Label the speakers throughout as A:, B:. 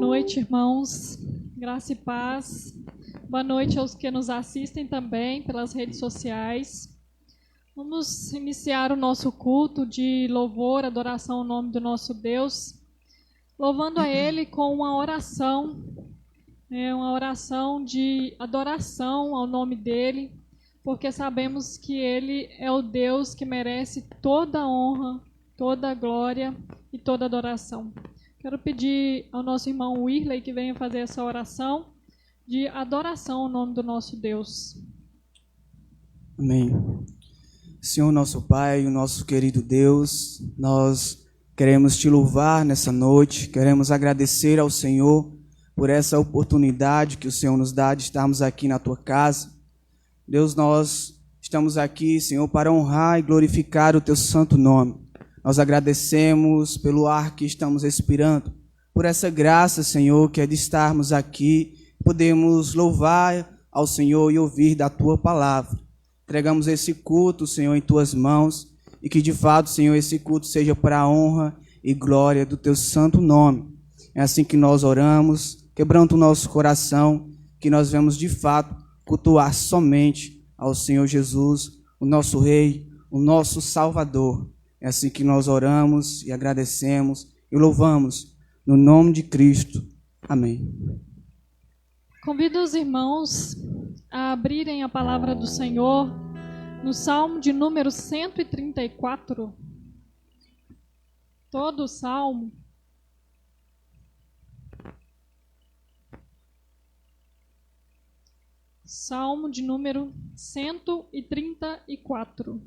A: noite, irmãos. Graça e paz. Boa noite aos que nos assistem também pelas redes sociais. Vamos iniciar o nosso culto de louvor, adoração ao nome do nosso Deus, louvando a Ele com uma oração de adoração ao nome dEle, porque sabemos que Ele é o Deus que merece toda a honra, toda a glória e toda a adoração. Quero pedir ao nosso irmão Wirley que venha fazer essa oração de adoração ao nome do nosso Deus.
B: Amém. Senhor nosso Pai, o nosso querido Deus, nós queremos te louvar nessa noite, queremos agradecer ao Senhor por essa oportunidade que o Senhor nos dá de estarmos aqui na tua casa. Deus, nós estamos aqui, Senhor, para honrar e glorificar o teu santo nome. Nós agradecemos pelo ar que estamos respirando, por essa graça, Senhor, que é de estarmos aqui, podemos louvar ao Senhor e ouvir da tua palavra. Entregamos esse culto, Senhor, em tuas mãos, e que de fato, Senhor, esse culto seja para a honra e glória do teu santo nome. É assim que nós oramos, quebrando o nosso coração, que nós vamos de fato cultuar somente ao Senhor Jesus, o nosso Rei, o nosso Salvador. É assim que nós oramos e agradecemos e louvamos no nome de Cristo. Amém.
A: Convido os irmãos a abrirem a palavra do Senhor no Salmo de número 134. Todo o Salmo. Salmo de número 134.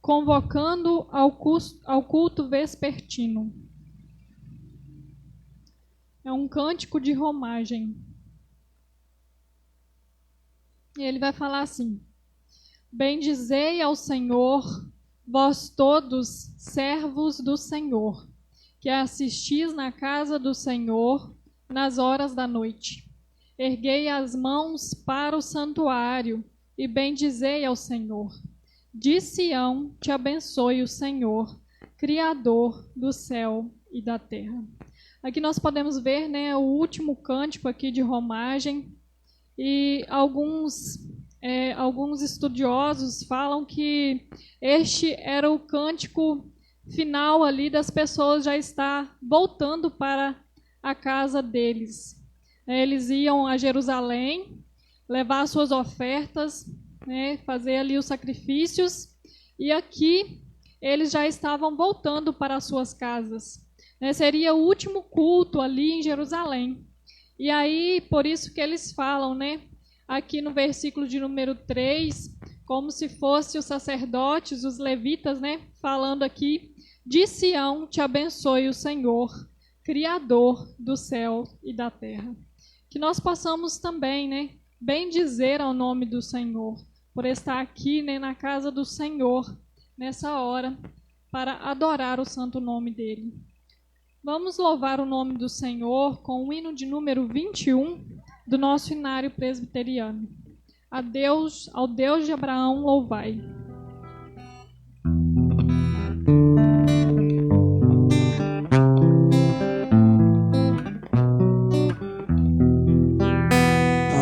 A: Convocando ao culto vespertino. É um cântico de romagem. E ele vai falar assim: Bendizei ao Senhor, vós todos, servos do Senhor, que assistis na casa do Senhor nas horas da noite. Erguei as mãos para o santuário e bendizei ao Senhor. De Sião te abençoe o Senhor, Criador do céu e da terra. Aqui nós podemos ver, o último cântico aqui de romagem, e alguns estudiosos falam que este era o cântico final ali das pessoas já estar voltando para a casa deles. Eles iam a Jerusalém levar suas ofertas, fazer ali os sacrifícios, e aqui eles já estavam voltando para as suas casas. Seria o último culto ali em Jerusalém. E aí, por isso que eles falam, aqui no versículo de número 3, como se fossem os sacerdotes, os levitas, falando aqui: de Sião te abençoe o Senhor, Criador do céu e da terra. Que nós possamos também, bendizer ao nome do Senhor, por estar aqui, na casa do Senhor, nessa hora, para adorar o santo nome dele. Vamos louvar o nome do Senhor com o hino de número 21 do nosso inário presbiteriano. Ao Deus de Abraão louvai.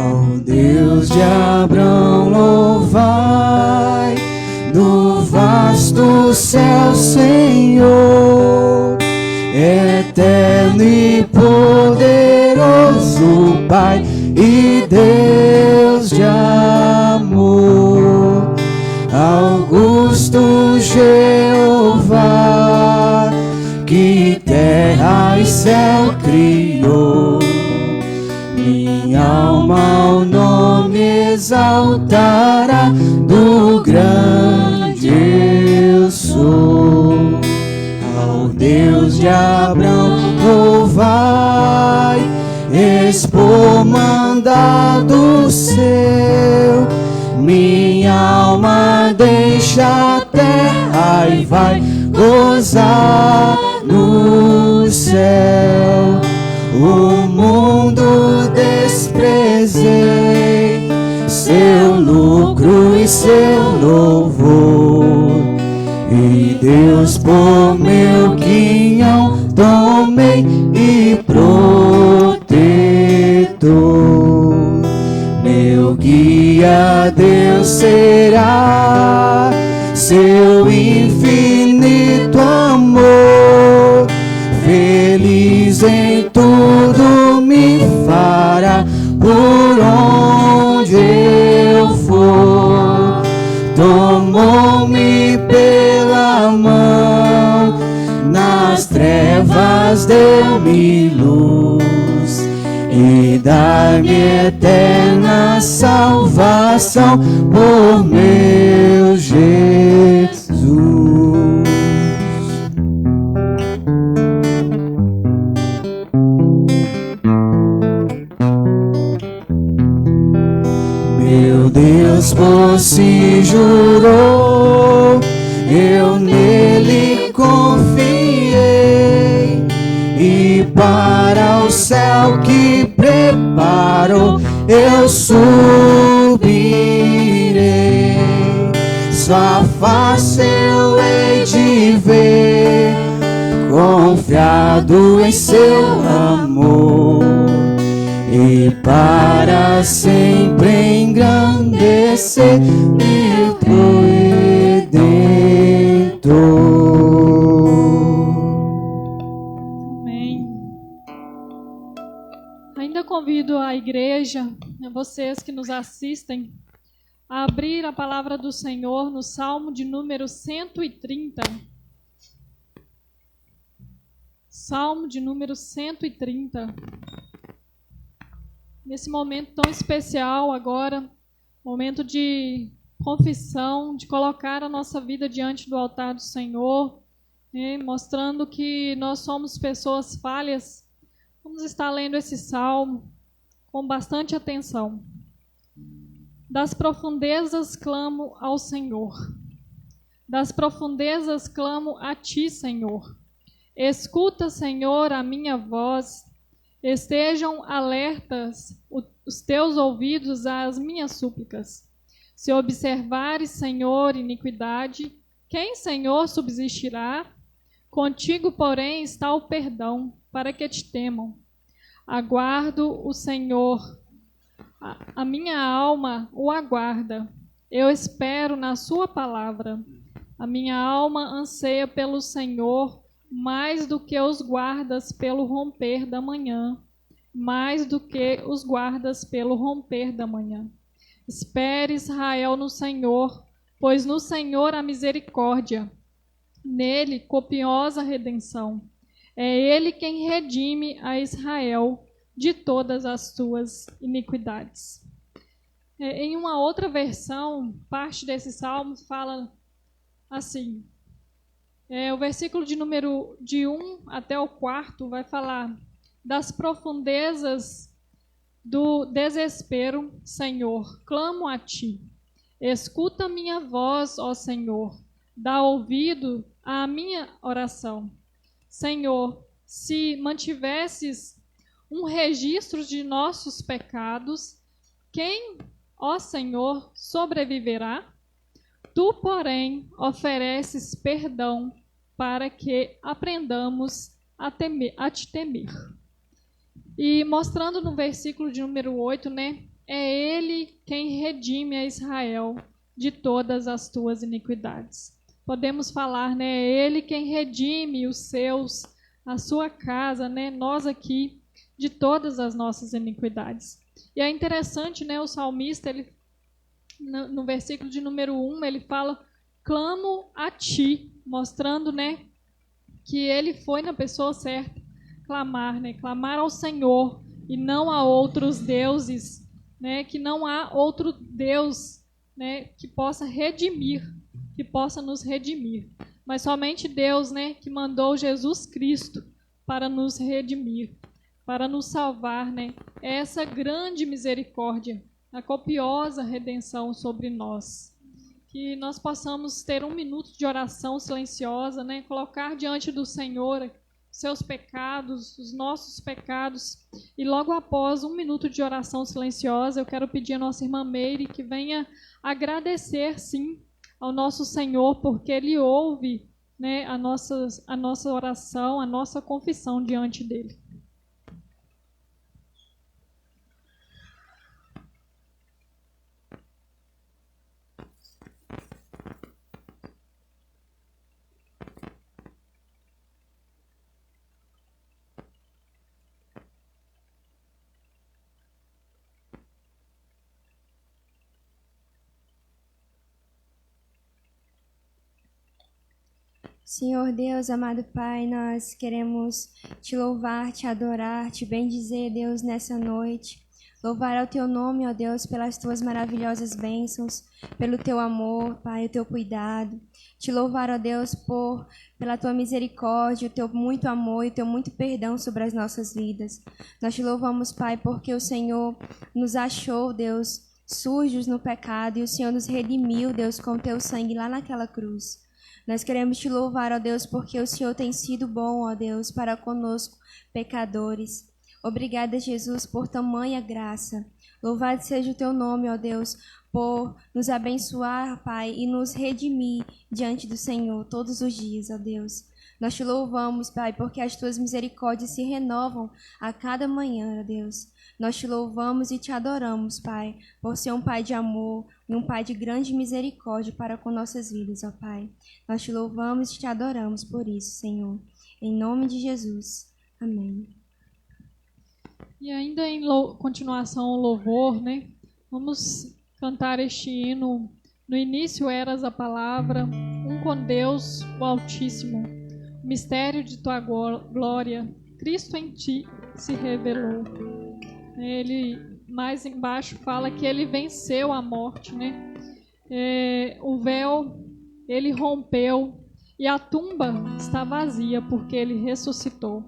B: Ao Deus de Abraão louvai, do vasto céu, Senhor, eterno e poderoso Pai e Deus de amor, augusto Jeová, que terra e céu criou. Minha alma ao nome exaltará, do grande eu sou. Ao Deus de Abraão louvai, expor mandado seu. Minha alma deixa a terra e vai gozar no céu. O mundo desprezei, seu lucro e seu louvor, e Deus por meu quinhão tomei. Rei e protetor. Meu guia Deus será, seu infinito amor, feliz em tudo me fará, por onde eu for. Tomou-me pela mão, nas trevas deu-me luz, e dá-me eterna salvação por meu Jesus. Meu Deus por si jurou, eu nele confiei, e para o céu que preparou eu subirei. Sua face eu hei de ver, confiado em seu amor, e para sempre engrandecer meu Redentor.
A: Amém. Ainda convido a igreja, vocês que nos assistem, a abrir a palavra do Senhor no Salmo de número 130. Salmo de número 130. Nesse momento tão especial agora, momento de confissão, de colocar a nossa vida diante do altar do Senhor, né, mostrando que nós somos pessoas falhas, vamos estar lendo esse salmo com bastante atenção. Das profundezas clamo ao Senhor. Das profundezas clamo a Ti, Senhor. Escuta, Senhor, a minha voz. Estejam alertas os Teus ouvidos às minhas súplicas. Se observares, Senhor, iniquidade, quem, Senhor, subsistirá? Contigo, porém, está o perdão, para que te temam. Aguardo o Senhor. A minha alma o aguarda. Eu espero na sua palavra. A minha alma anseia pelo Senhor, mais do que os guardas pelo romper da manhã. Mais do que os guardas pelo romper da manhã. Espere, Israel, no Senhor, pois no Senhor há misericórdia. Nele, copiosa redenção. É Ele quem redime a Israel de todas as suas iniquidades. Em uma outra versão, parte desse salmo fala assim, o versículo de número de 1 até o 4 vai falar: das profundezas do desespero, Senhor, clamo a Ti. Escuta minha voz, ó Senhor, dá ouvido à minha oração. Senhor, se mantivesses um registro de nossos pecados, quem, ó Senhor, sobreviverá? Tu, porém, ofereces perdão para que aprendamos a te temer. E mostrando no versículo de número 8, né? É Ele quem redime a Israel de todas as tuas iniquidades. Podemos falar, né? É Ele quem redime os seus, a sua casa, né? Nós aqui, de todas as nossas iniquidades. E é interessante, né? O salmista, ele, no versículo de número 1, ele fala: clamo a Ti, mostrando, né? Que ele foi na pessoa certa, clamar, né? Clamar ao Senhor e não a outros deuses, né? Que não há outro Deus, né? Que possa redimir, que possa nos redimir, mas somente Deus, né? Que mandou Jesus Cristo para nos redimir, para nos salvar, né? Essa grande misericórdia, a copiosa redenção sobre nós. Que nós possamos ter um minuto de oração silenciosa, né? Colocar diante do Senhor seus pecados, os nossos pecados. E logo após um minuto de oração silenciosa, eu quero pedir a nossa irmã Meire que venha agradecer, sim, ao nosso Senhor, porque Ele ouve né, a nossa oração, a nossa confissão diante dele.
C: Senhor Deus, amado Pai, nós queremos te louvar, te adorar, te bendizer, Deus, nessa noite. Louvar ao teu nome, ó Deus, pelas tuas maravilhosas bênçãos, pelo teu amor, Pai, o teu cuidado. Te louvar, ó Deus, pela tua misericórdia, o teu muito amor e o teu muito perdão sobre as nossas vidas. Nós te louvamos, Pai, porque o Senhor nos achou, Deus, sujos no pecado e o Senhor nos redimiu, Deus, com o teu sangue lá naquela cruz. Nós queremos te louvar, ó Deus, porque o Senhor tem sido bom, ó Deus, para conosco, pecadores. Obrigada, Jesus, por tamanha graça. Louvado seja o teu nome, ó Deus, por nos abençoar, Pai, e nos redimir diante do Senhor todos os dias, ó Deus. Nós te louvamos, Pai, porque as tuas misericórdias se renovam a cada manhã, ó Deus. Nós te louvamos e te adoramos, Pai, por ser um Pai de amor e um Pai de grande misericórdia para com nossas vidas, ó Pai. Nós te louvamos e te adoramos por isso, Senhor. Em nome de Jesus. Amém.
A: E ainda em continuação ao louvor, né? Vamos cantar este hino. No início eras a palavra, um com Deus, o Altíssimo. O mistério de tua glória, Cristo em ti se revelou. Ele, mais embaixo, fala que ele venceu a morte, né? O véu, ele rompeu e a tumba está vazia porque ele ressuscitou.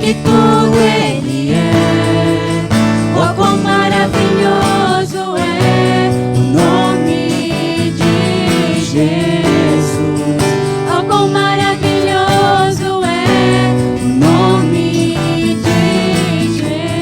D: que tudo Ele é. Oh, quão maravilhoso é o nome de Jesus. Oh, quão maravilhoso é o nome de Jesus.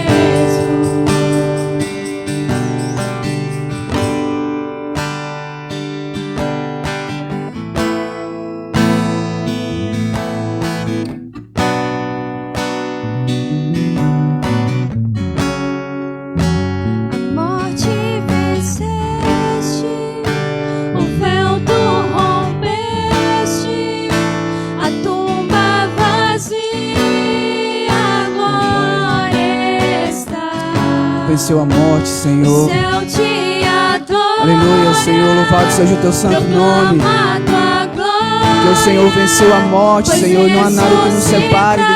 B: venceu a morte, Senhor.
D: O céu te adora.
B: Aleluia, Senhor, louvado seja o teu santo nome.
D: Proclama tua glória.
B: Porque o Senhor venceu a morte, Senhor, e não há nada que nos separe de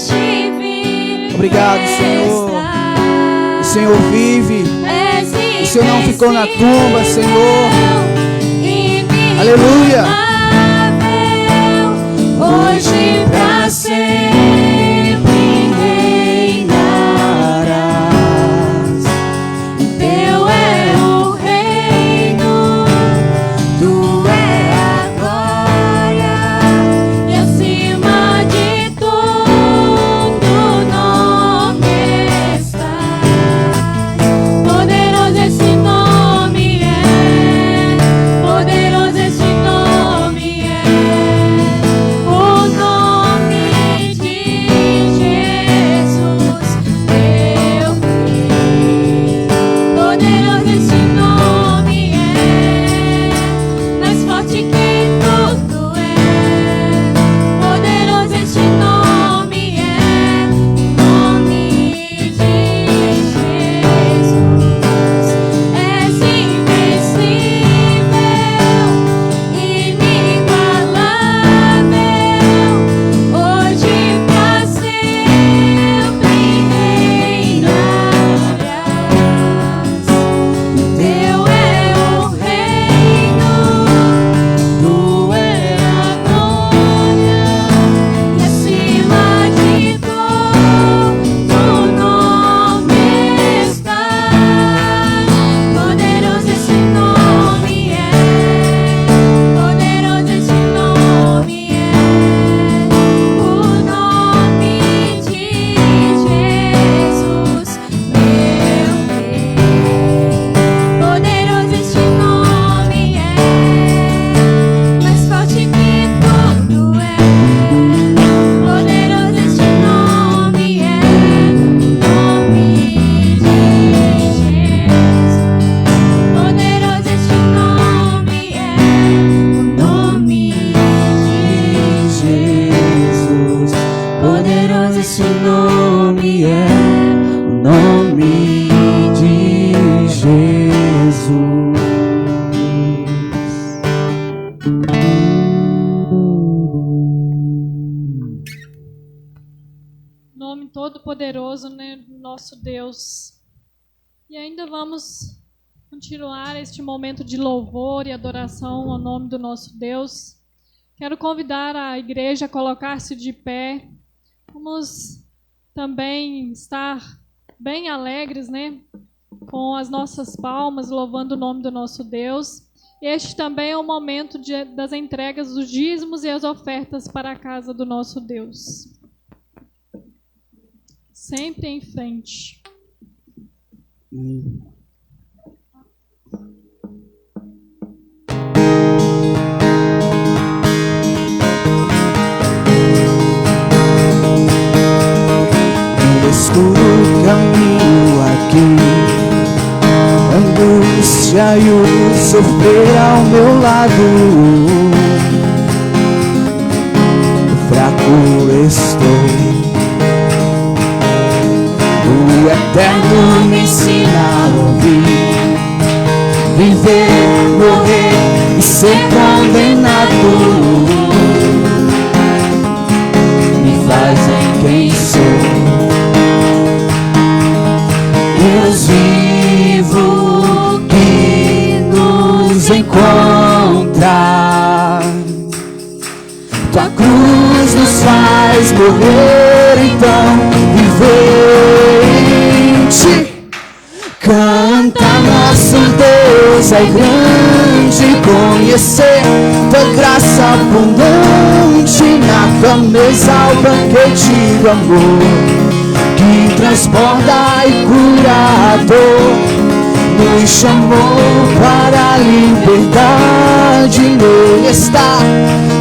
B: Ti. Obrigado, Senhor. O Senhor vive. O Senhor não ficou na tumba, Senhor. Aleluia.
D: Hoje pra sempre reinarás. Teu é o reino, tu é a glória, e acima de tudo nome está. Poderoso esse nome é, poderoso esse nome é. O nome de Jesus, meu Rei. Poderoso esse nome é, mais forte que tudo é. Poderoso esse nome é, o nome de Jesus. És invencível, inigualável. Hoje pra sempre reinarás. Teu é o reino, tu é a glória, e acima de tudo nome está. Poderoso esse nome é, poderoso esse nome é, o nome de Jesus, meu Rei. Poderoso esse nome é, mais forte que tudo é. Poderoso esse nome é, o nome de Jesus. Poderoso esse nome é, o nome de Jesus.
B: Poderoso esse nome é, o nome de Jesus.
A: Nome todo-poderoso, né, do nosso Deus. E ainda vamos continuar este momento de louvor e adoração ao nome do nosso Deus. Quero convidar a igreja a colocar-se de pé. Vamos também estar bem alegres, né, com as nossas palmas, louvando o nome do nosso Deus. Este também é o momento das entregas dos dízimos e as ofertas para a casa do nosso Deus. Sempre em frente.
B: No escuro caminho aqui, angústia e o sofrer ao meu lado. Fraco estou, o Eterno me ensina a ouvir, viver, morrer e ser condenado. Me faz em quem sou, Deus vivo que nos encontra. Tua cruz nos faz morrer, então viver em ti. Canta, nosso Deus é grande, conhecer tua graça abundante. Na tua mesa o banquete do amor, que transborda e cura a dor. Nos chamou para a liberdade, nele está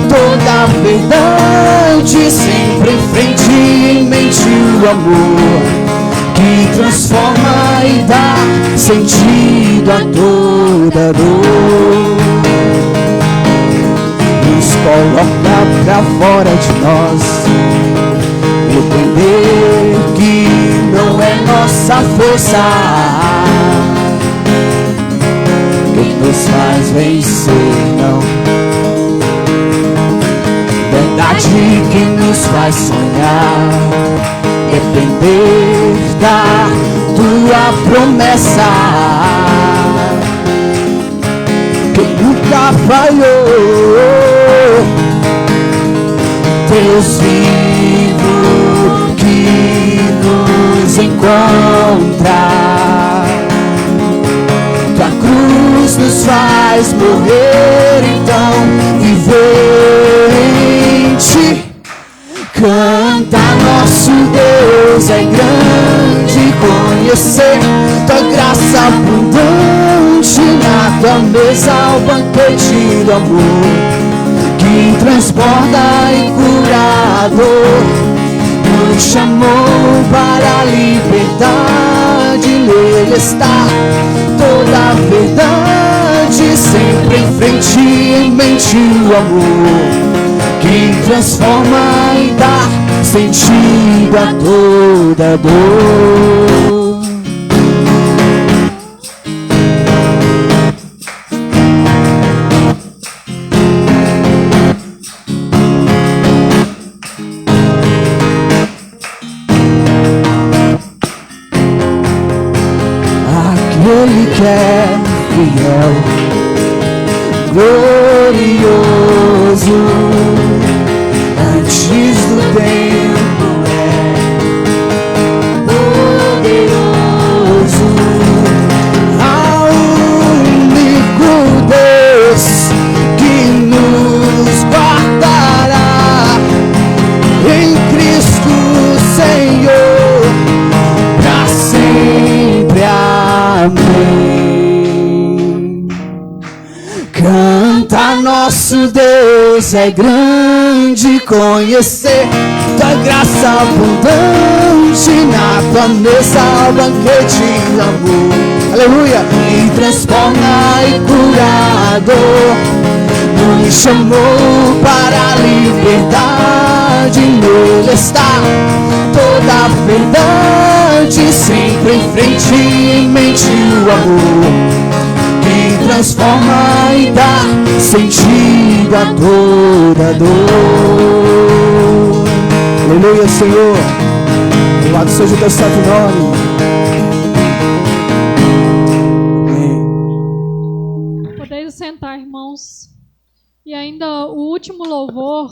B: toda a verdade. Sempre em frente, em mente o amor, que transforma e dá sentido a toda dor. Nos coloca pra fora de nós, entender que não é nossa força força que nos faz vencer, não. Verdade que nos faz sonhar, depender da tua promessa, que nunca falhou. Deus vivo que nos encontra, tua cruz nos faz morrer, então viver em ti. Canta, nosso Deus é grande, conhecer tua graça abundante na tua mesa, o banquete do amor que transborda e cura a dor. Nos chamou para a liberdade, nele está toda a verdade, sempre em frente, em mente o amor que transforma e dá sentido a toda dor. Aquele que é fiel, glorioso, antes do tempo é poderoso, ao único Deus que nos guardará em Cristo Senhor, pra sempre. Amém. Canta, nosso Deus é grande, conhecer tua graça abundante na tua mesa, o banquete do amor, aleluia, e transforma e cura a dor. Nos chamou para a liberdade, nele está toda a verdade, sempre em frente, em mente o amor que transforma e dá sentido a toda dor. Aleluia, Senhor, louvado seja o teu santo nome. Amém.
A: Podeis sentar, irmãos. E ainda o último louvor,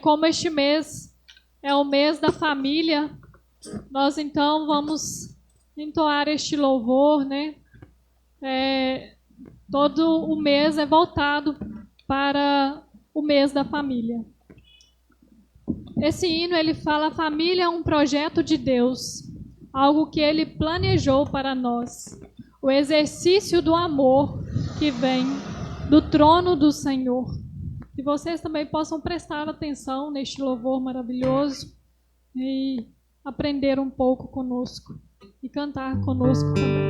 A: como este mês é o mês da família, nós então vamos entoar este louvor, né? Todo o mês é voltado para o mês da família. Esse hino, ele fala: a família é um projeto de Deus, algo que Ele planejou para nós, o exercício do amor que vem do trono do Senhor. Que vocês também possam prestar atenção neste louvor maravilhoso e aprender um pouco conosco e cantar conosco também.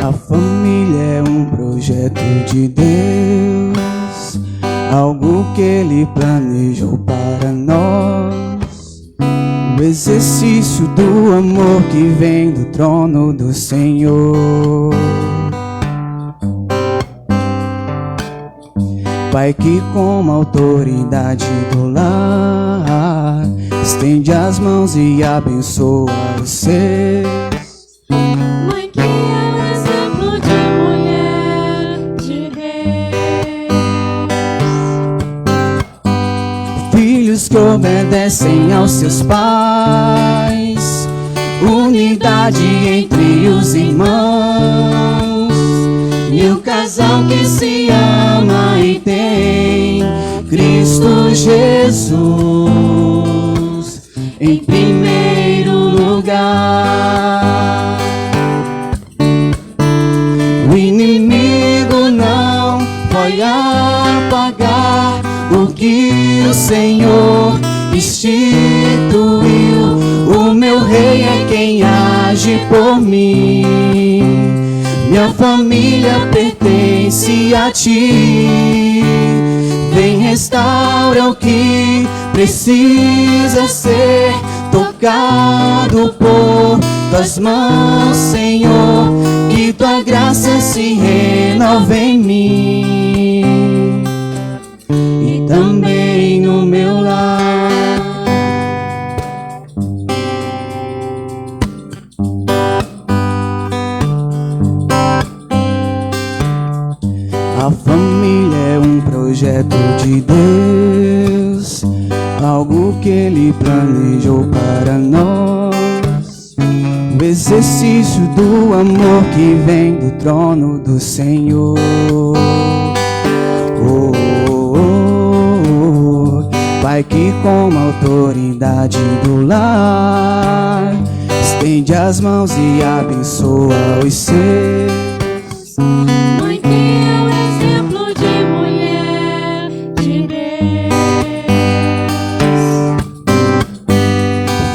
B: A família é um projeto de Deus, algo que Ele planejou para nós, o exercício do amor que vem do trono do Senhor. Pai que com a autoridade do lar estende as mãos e abençoa os seus.
D: Mãe que é um exemplo de mulher de Deus.
B: Filhos que obedecem aos seus pais, unidade entre os irmãos, e o casal que se ama e tem Cristo Jesus em primeiro lugar. O inimigo não pode apagar o que o Senhor instituiu. O meu rei é quem age por mim, me minha família pertence a ti. Vem, restaura o que precisa ser tocado por tuas mãos, Senhor. Que tua graça se renova em mim e também no meu lar. A família é um projeto de Deus, algo que Ele planejou para nós. O exercício do amor que vem do trono do Senhor. Oh, oh, oh, oh. Pai que com a autoridade do lar estende as mãos e abençoa os seus.
D: Mãe que é o exemplo de mulher de Deus.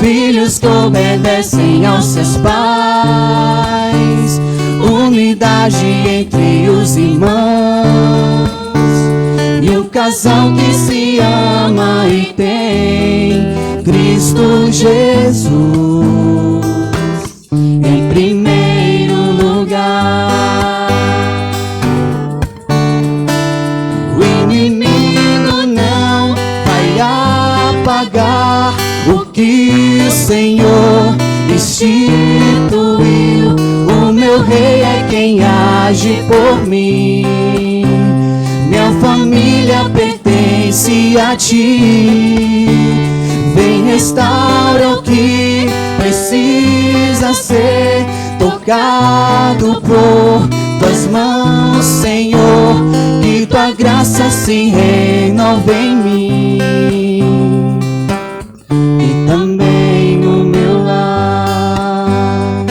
B: Filhos que obedecem aos seus pais, unidade entre os irmãos, e um casal que se ama e tem Cristo Jesus em primeiro lugar. O inimigo não vai apagar o que o Senhor instituiu. O meu rei é quem age por mim. Minha família pertence a ti. Vem, restaura o que precisa ser tocado por tuas mãos, Senhor. Que tua graça se renova em mim e também no meu lar.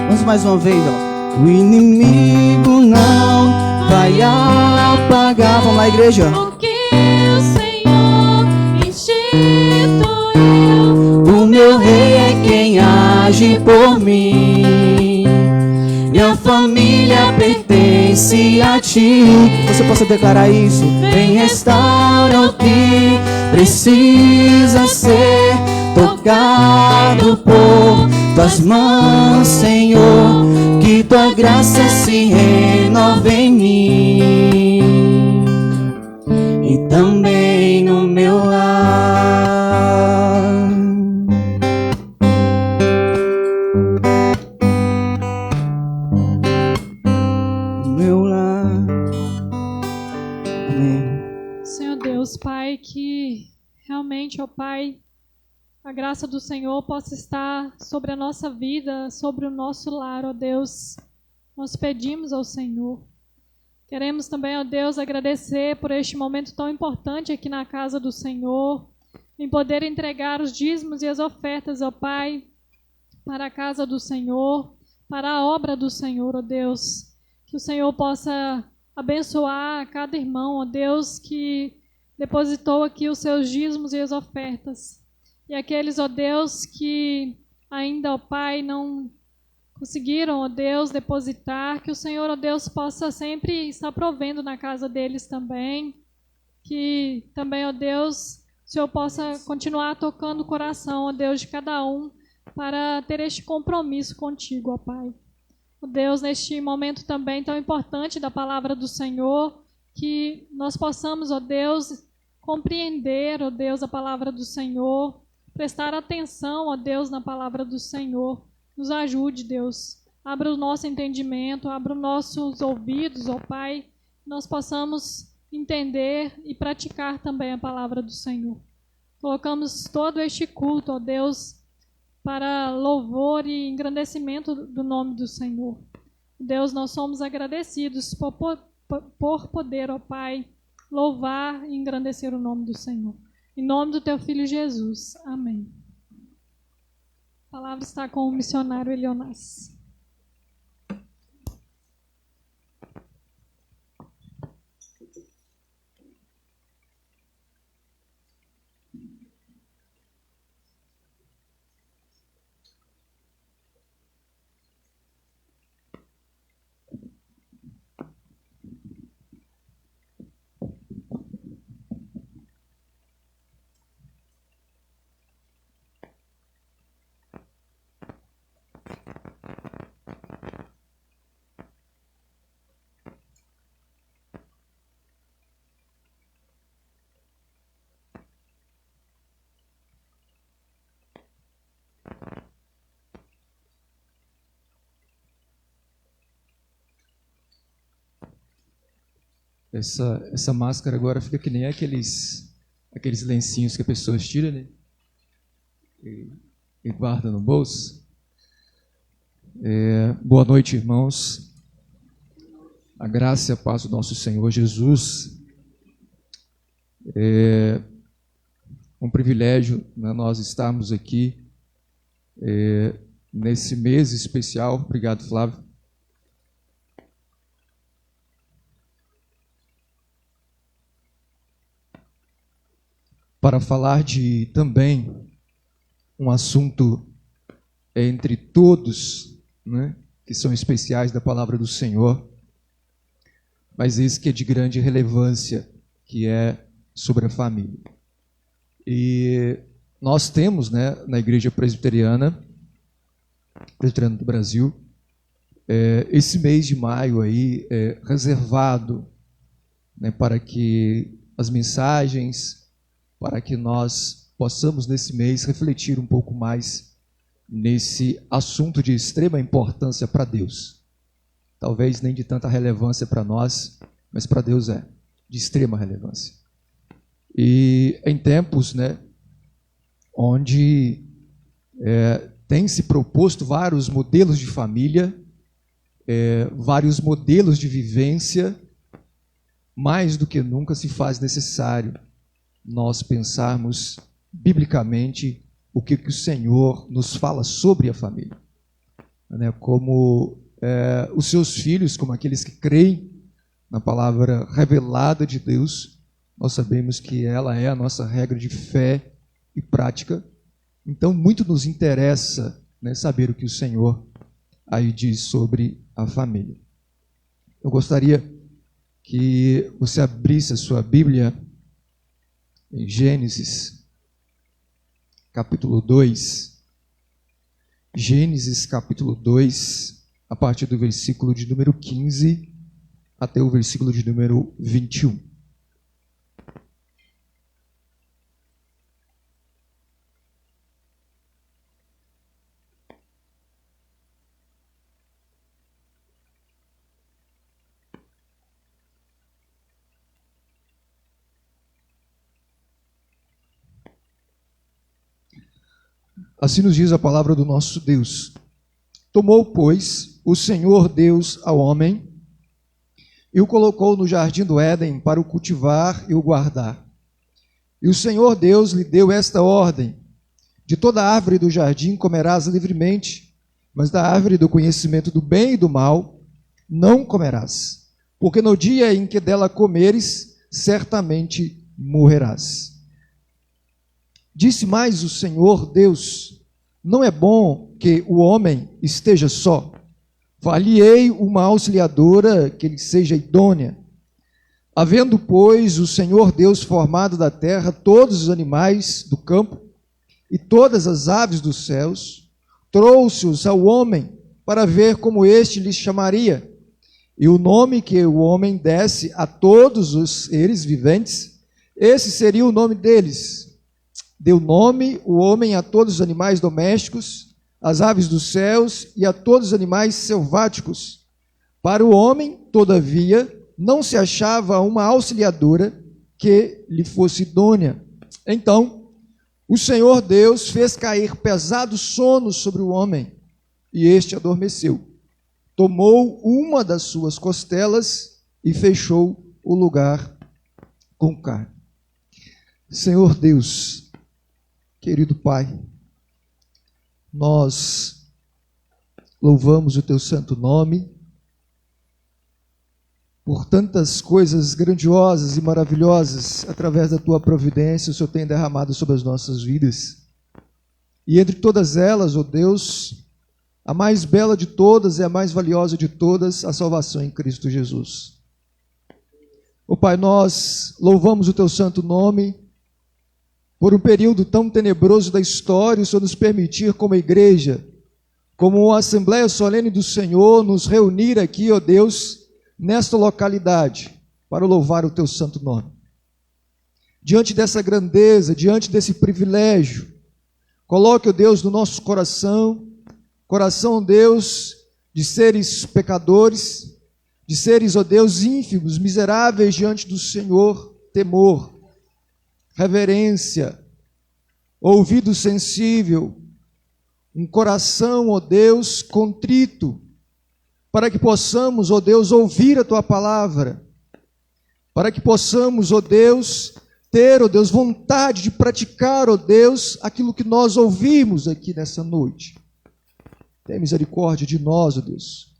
B: Vamos mais uma vez, ó. O inimigo não vai apagar. Vamos lá, igreja.
D: O que o Senhor instituiu.
B: O meu rei é quem age por mim. Minha família pertence a ti. Você possa declarar isso. Vem, restaura o que precisa ser tocado por tuas mãos, Senhor. Que tua graça se renova em mim e também no meu lar. Meu lar. Amém.
A: Senhor Deus, Pai, que realmente, ó Pai, a graça do Senhor possa estar sobre a nossa vida, sobre o nosso lar, ó Deus. Nós pedimos ao Senhor. Queremos também, ó Deus, agradecer por este momento tão importante aqui na casa do Senhor, em poder entregar os dízimos e as ofertas, ó Pai, para a casa do Senhor, para a obra do Senhor, ó Deus. Que o Senhor possa abençoar cada irmão, ó Deus, que depositou aqui os seus dízimos e as ofertas. E aqueles, ó Deus, que ainda, ó Pai, não conseguiram, ó Deus, depositar, que o Senhor, ó Deus, possa sempre estar provendo na casa deles também. Que também, ó Deus, o Senhor possa continuar tocando o coração, ó Deus, de cada um, para ter este compromisso contigo, ó Pai. Ó Deus, neste momento também tão importante da palavra do Senhor, que nós possamos, ó Deus, compreender, ó Deus, a palavra do Senhor, prestar atenção, ó Deus, na palavra do Senhor. Nos ajude, Deus. Abra o nosso entendimento, abra os nossos ouvidos, ó Pai, que nós possamos entender e praticar também a palavra do Senhor. Colocamos todo este culto, ó Deus, para louvor e engrandecimento do nome do Senhor. Deus, nós somos agradecidos por poder, ó Pai, louvar e engrandecer o nome do Senhor. Em nome do teu Filho Jesus. Amém. A palavra está com o missionário Elionás.
E: Essa máscara agora fica que nem aqueles lencinhos que as pessoas tiram, né? E guardam no bolso. Boa noite, irmãos. A graça e a paz do nosso Senhor Jesus. É um privilégio, né, nós estarmos aqui nesse mês especial. Obrigado, Flávio. Para falar de também um assunto entre todos, né, que são especiais da palavra do Senhor, mas esse que é de grande relevância, que é sobre a família. E nós temos, né, na Igreja Presbiteriana do Brasil, esse mês de maio aí reservado, né, para que as mensagens, para que nós possamos nesse mês refletir um pouco mais nesse assunto de extrema importância para Deus. Talvez nem de tanta relevância para nós, mas para Deus é de extrema relevância. E em tempos, né, onde tem se proposto vários modelos de família, vários modelos de vivência, mais do que nunca se faz necessário nós pensarmos biblicamente o que o Senhor nos fala sobre a família. Né? Como os seus filhos, como aqueles que creem na palavra revelada de Deus, nós sabemos que ela é a nossa regra de fé e prática. Então, muito nos interessa, né, saber o que o Senhor aí diz sobre a família. Eu gostaria que você abrisse a sua Bíblia em Gênesis, capítulo 2. Gênesis, capítulo 2, a partir do versículo de número 15 até o versículo de número 21. Assim nos diz a palavra do nosso Deus. Tomou, pois, o Senhor Deus ao homem e o colocou no jardim do Éden para o cultivar e o guardar. E o Senhor Deus lhe deu esta ordem: de toda árvore do jardim comerás livremente, mas da árvore do conhecimento do bem e do mal não comerás, porque no dia em que dela comeres, certamente morrerás. Disse mais o Senhor Deus: não é bom que o homem esteja só. Far-lhe-ei uma auxiliadora que lhe seja idônea. Havendo, pois, o Senhor Deus formado da terra todos os animais do campo e todas as aves dos céus, trouxe-os ao homem para ver como este lhes chamaria. E o nome que o homem desse a todos os seres viventes, esse seria o nome deles. Deu nome o homem a todos os animais domésticos, às aves dos céus e a todos os animais selváticos. Para o homem, todavia, não se achava uma auxiliadora que lhe fosse idônea. Então, o Senhor Deus fez cair pesado sono sobre o homem, e este adormeceu. Tomou uma das suas costelas e fechou o lugar com carne. Senhor Deus, querido Pai, nós louvamos o Teu santo nome por tantas coisas grandiosas e maravilhosas através da Tua providência o Senhor tem derramado sobre as nossas vidas. E entre todas elas, ó Deus, a mais bela de todas e a mais valiosa de todas, a salvação em Cristo Jesus. Ó Pai, nós louvamos o Teu santo nome por um período tão tenebroso da história, o Senhor nos permitir como igreja, como uma Assembleia Solene do Senhor, nos reunir aqui, ó Deus, nesta localidade, para louvar o Teu santo nome. Diante dessa grandeza, diante desse privilégio, coloque, ó Deus, no nosso coração, Deus, de seres pecadores, de seres, ó Deus, ínfimos, miseráveis diante do Senhor, temor, reverência, ouvido sensível, um coração, ó Deus, contrito, para que possamos, ó Deus, ouvir a Tua palavra, para que possamos, ó Deus, ter, ó Deus, vontade de praticar, ó Deus, aquilo que nós ouvimos aqui nessa noite. Tenha misericórdia de nós, ó Deus.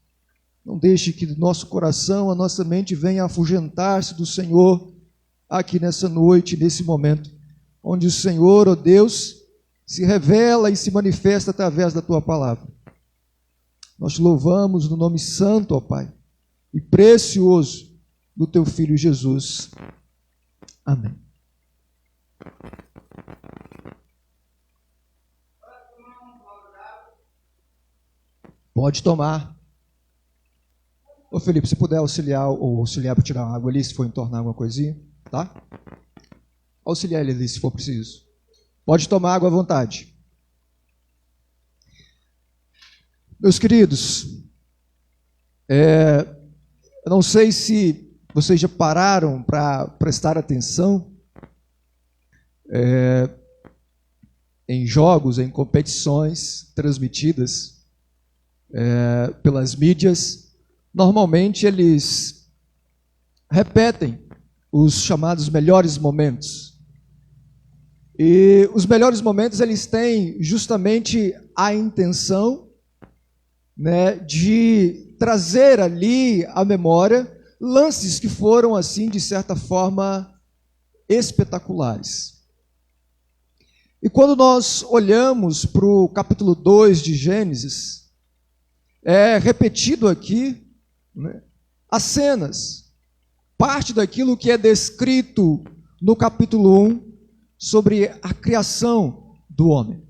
E: Não deixe que do nosso coração, a nossa mente venha afugentar-se do Senhor aqui nessa noite, nesse momento, onde o Senhor, ó Deus, se revela e se manifesta através da Tua palavra. Nós te louvamos no nome santo, ó Pai, e precioso do Teu Filho Jesus. Amém. Pode tomar. Ô Felipe, se puder auxiliar para tirar água ali, se for entornar alguma coisinha, tá? Auxiliar ele ali, se for preciso. Pode tomar água à vontade. Meus queridos, eu não sei se vocês já pararam para prestar atenção em jogos, em competições transmitidas pelas mídias. Normalmente eles repetem os chamados melhores momentos. E os melhores momentos, eles têm justamente a intenção, né, de trazer ali à memória lances que foram, assim, de certa forma, espetaculares. E quando nós olhamos para o capítulo 2 de Gênesis, é repetido aqui, né, as cenas, parte daquilo que é descrito no capítulo 1, sobre a criação do homem.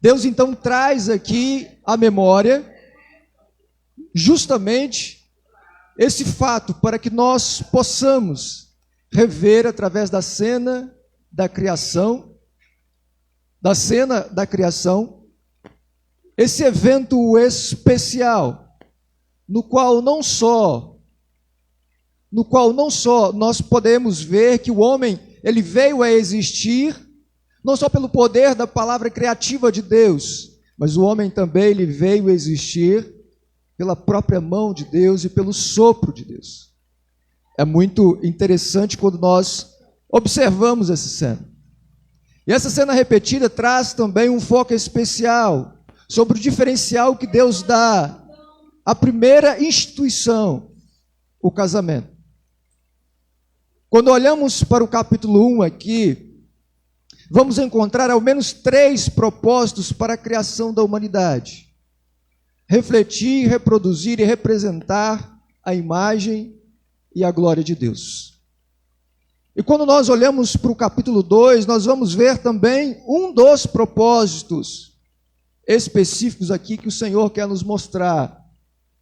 E: Deus então traz aqui à memória justamente esse fato para que nós possamos rever através da cena da criação, esse evento especial, no qual não só nós podemos ver que o homem ele veio a existir, não só pelo poder da palavra criativa de Deus, mas o homem também ele veio a existir pela própria mão de Deus e pelo sopro de Deus. É muito interessante quando nós observamos essa cena. E essa cena repetida traz também um foco especial sobre o diferencial que Deus dá à primeira instituição, o casamento. Quando olhamos para o capítulo 1 aqui, vamos encontrar ao menos 3 propósitos para a criação da humanidade: refletir, reproduzir e representar a imagem e a glória de Deus. E quando nós olhamos para o capítulo 2, nós vamos ver também um dos propósitos específicos aqui que o Senhor quer nos mostrar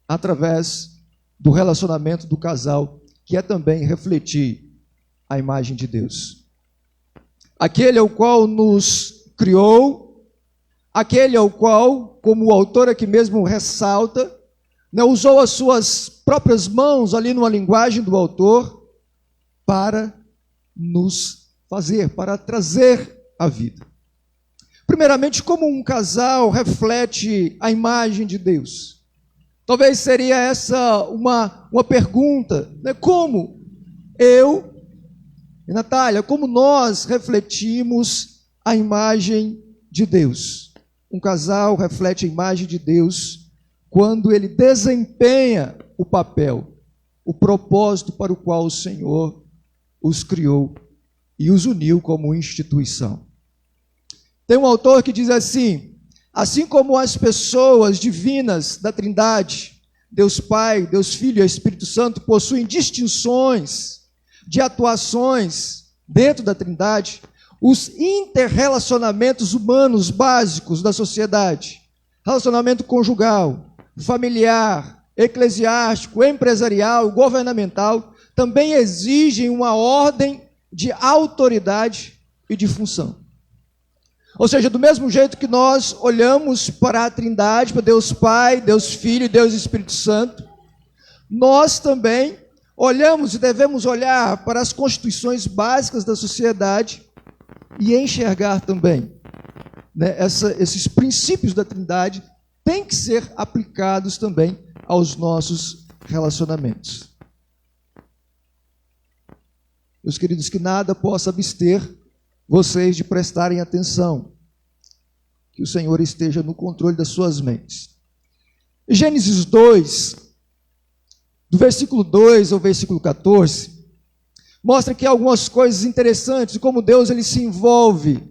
E: através do relacionamento do casal, que é também refletir a imagem de Deus. Aquele ao qual nos criou, aquele ao qual, como o autor aqui mesmo ressalta, né, usou as suas próprias mãos ali numa linguagem do autor para nos fazer, para trazer a vida. Primeiramente, como um casal reflete a imagem de Deus? Talvez seria essa uma pergunta, né? Como eu e Natália, como nós refletimos a imagem de Deus? Um casal reflete a imagem de Deus quando ele desempenha o papel, o propósito para o qual o Senhor os criou e os uniu como instituição. Tem um autor que diz assim como as pessoas divinas da Trindade, Deus Pai, Deus Filho e Espírito Santo, possuem distinções de atuações dentro da Trindade, os interrelacionamentos humanos básicos da sociedade, relacionamento conjugal, familiar, eclesiástico, empresarial, governamental, também exigem uma ordem de autoridade e de função. Ou seja, do mesmo jeito que nós olhamos para a Trindade, para Deus Pai, Deus Filho e Deus Espírito Santo, nós também olhamos e devemos olhar para as constituições básicas da sociedade e enxergar também, né, esses princípios da Trindade têm que ser aplicados também aos nossos relacionamentos. Meus queridos, que nada possa abster vocês de prestarem atenção, que o Senhor esteja no controle das suas mentes. Gênesis 2, do versículo 2 ao versículo 14, mostra que há algumas coisas interessantes, como Deus ele se envolve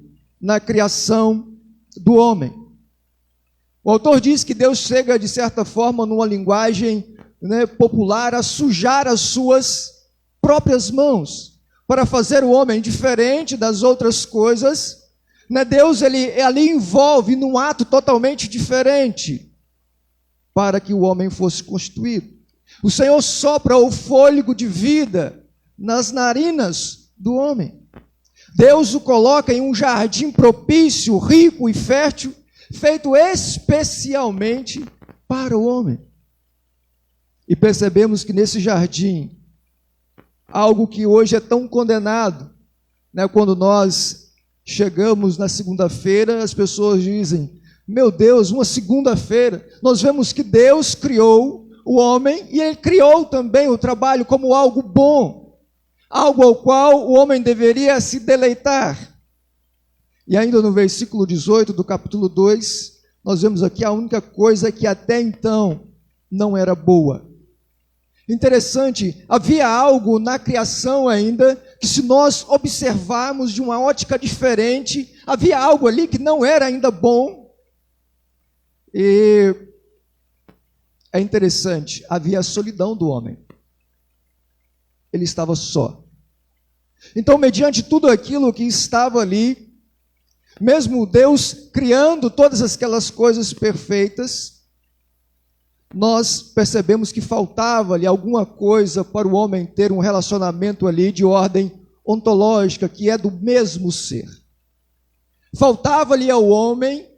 E: na criação do homem. O autor diz que Deus chega, de certa forma, numa linguagem, né, popular, a sujar as suas próprias mãos, para fazer o homem diferente das outras coisas, né? Deus ele ali envolve num ato totalmente diferente para que o homem fosse constituído. O Senhor sopra o fôlego de vida nas narinas do homem. Deus o coloca em um jardim propício, rico e fértil, feito especialmente para o homem. E percebemos que nesse jardim, algo que hoje é tão condenado, né? Quando nós chegamos na segunda-feira, as pessoas dizem, meu Deus, uma segunda-feira. Nós vemos que Deus criou o homem e Ele criou também o trabalho como algo bom, algo ao qual o homem deveria se deleitar. E ainda no versículo 18 do capítulo 2, nós vemos aqui a única coisa que até então não era boa. Interessante, havia algo na criação ainda, que se nós observarmos de uma ótica diferente, havia algo ali que não era ainda bom. E é interessante, havia a solidão do homem. Ele estava só. Então, mediante tudo aquilo que estava ali, mesmo Deus criando todas aquelas coisas perfeitas, nós percebemos que faltava ali alguma coisa para o homem ter um relacionamento ali de ordem ontológica, que é do mesmo ser. Faltava ali ao homem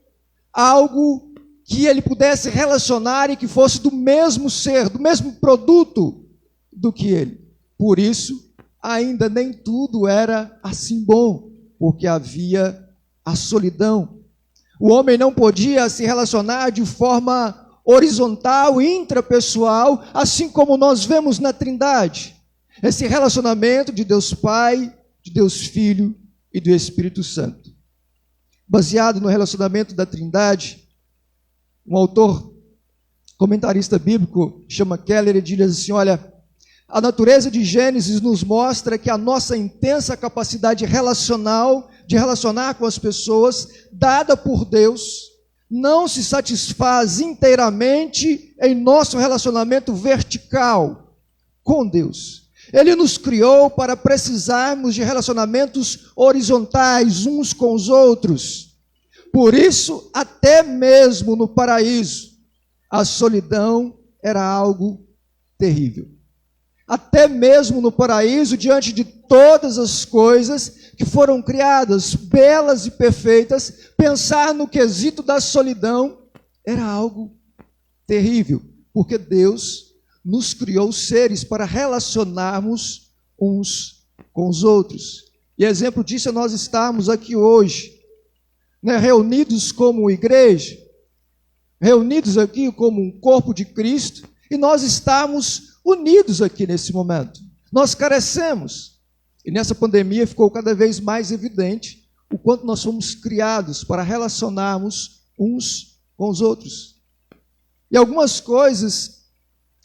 E: algo que ele pudesse relacionar e que fosse do mesmo ser, do mesmo produto do que ele. Por isso, ainda nem tudo era assim bom, porque havia a solidão. O homem não podia se relacionar de forma horizontal, intrapessoal, assim como nós vemos na Trindade. Esse relacionamento de Deus Pai, de Deus Filho e do Espírito Santo. Baseado no relacionamento da Trindade, um autor, comentarista bíblico, chama Keller, e diz assim, olha, a natureza de Gênesis nos mostra que a nossa intensa capacidade relacional, de relacionar com as pessoas, dada por Deus, não se satisfaz inteiramente em nosso relacionamento vertical com Deus. Ele nos criou para precisarmos de relacionamentos horizontais uns com os outros. Por isso, até mesmo no paraíso, a solidão era algo terrível. Até mesmo no paraíso, diante de todas as coisas que foram criadas, belas e perfeitas, pensar no quesito da solidão era algo terrível, porque Deus nos criou seres para relacionarmos uns com os outros. E exemplo disso é nós estarmos aqui hoje, né, reunidos como igreja, reunidos aqui como um corpo de Cristo, e nós estamos unidos aqui nesse momento. Nós carecemos, e nessa pandemia ficou cada vez mais evidente o quanto nós fomos criados para relacionarmos uns com os outros. E algumas coisas,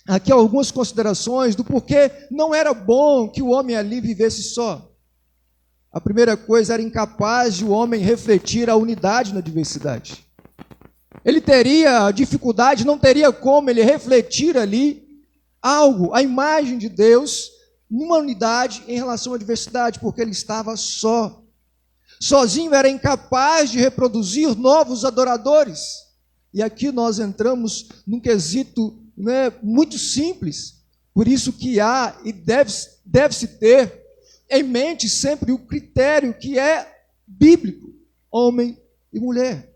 E: aqui algumas considerações do porquê não era bom que o homem ali vivesse só. A primeira coisa, era incapaz de o homem refletir a unidade na diversidade. Ele teria dificuldade, não teria como ele refletir ali algo, a imagem de Deus, numa unidade em relação à diversidade, porque ele estava só. Sozinho era incapaz de reproduzir novos adoradores. E aqui nós entramos num quesito, né, muito simples. Por isso que há e deve-se ter em mente sempre o critério que é bíblico, homem e mulher.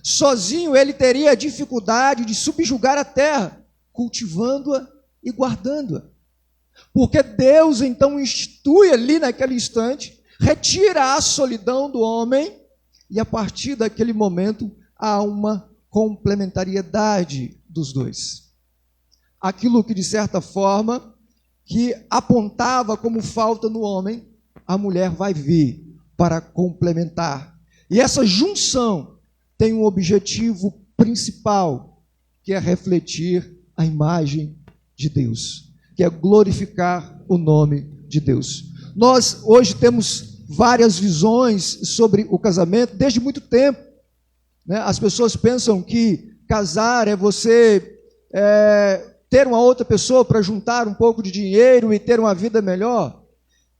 E: Sozinho ele teria dificuldade de subjugar a terra, cultivando-a e guardando-a. Porque Deus então institui ali naquele instante, retira a solidão do homem, e a partir daquele momento há uma complementariedade dos dois. Aquilo que de certa forma que apontava como falta no homem, a mulher vai vir para complementar. E essa junção tem um objetivo principal, que é refletir a imagem de Deus, que é glorificar o nome de Deus. Nós hoje temos várias visões sobre o casamento desde muito tempo, né? As pessoas pensam que casar é você ter uma outra pessoa para juntar um pouco de dinheiro e ter uma vida melhor,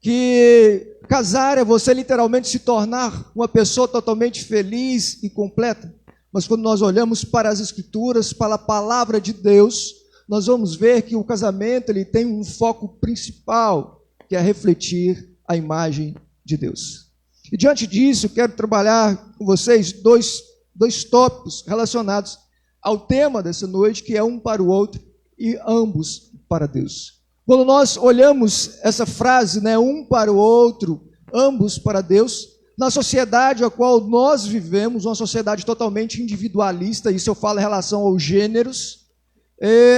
E: que casar é você literalmente se tornar uma pessoa totalmente feliz e completa. Mas quando nós olhamos para as Escrituras, para a palavra de Deus, nós vamos ver que o casamento ele tem um foco principal, que é refletir a imagem de Deus. E diante disso, eu quero trabalhar com vocês dois tópicos relacionados ao tema dessa noite, que é um para o outro e ambos para Deus. Quando nós olhamos essa frase, né, um para o outro, ambos para Deus, na sociedade a qual nós vivemos, uma sociedade totalmente individualista, isso eu falo em relação aos gêneros,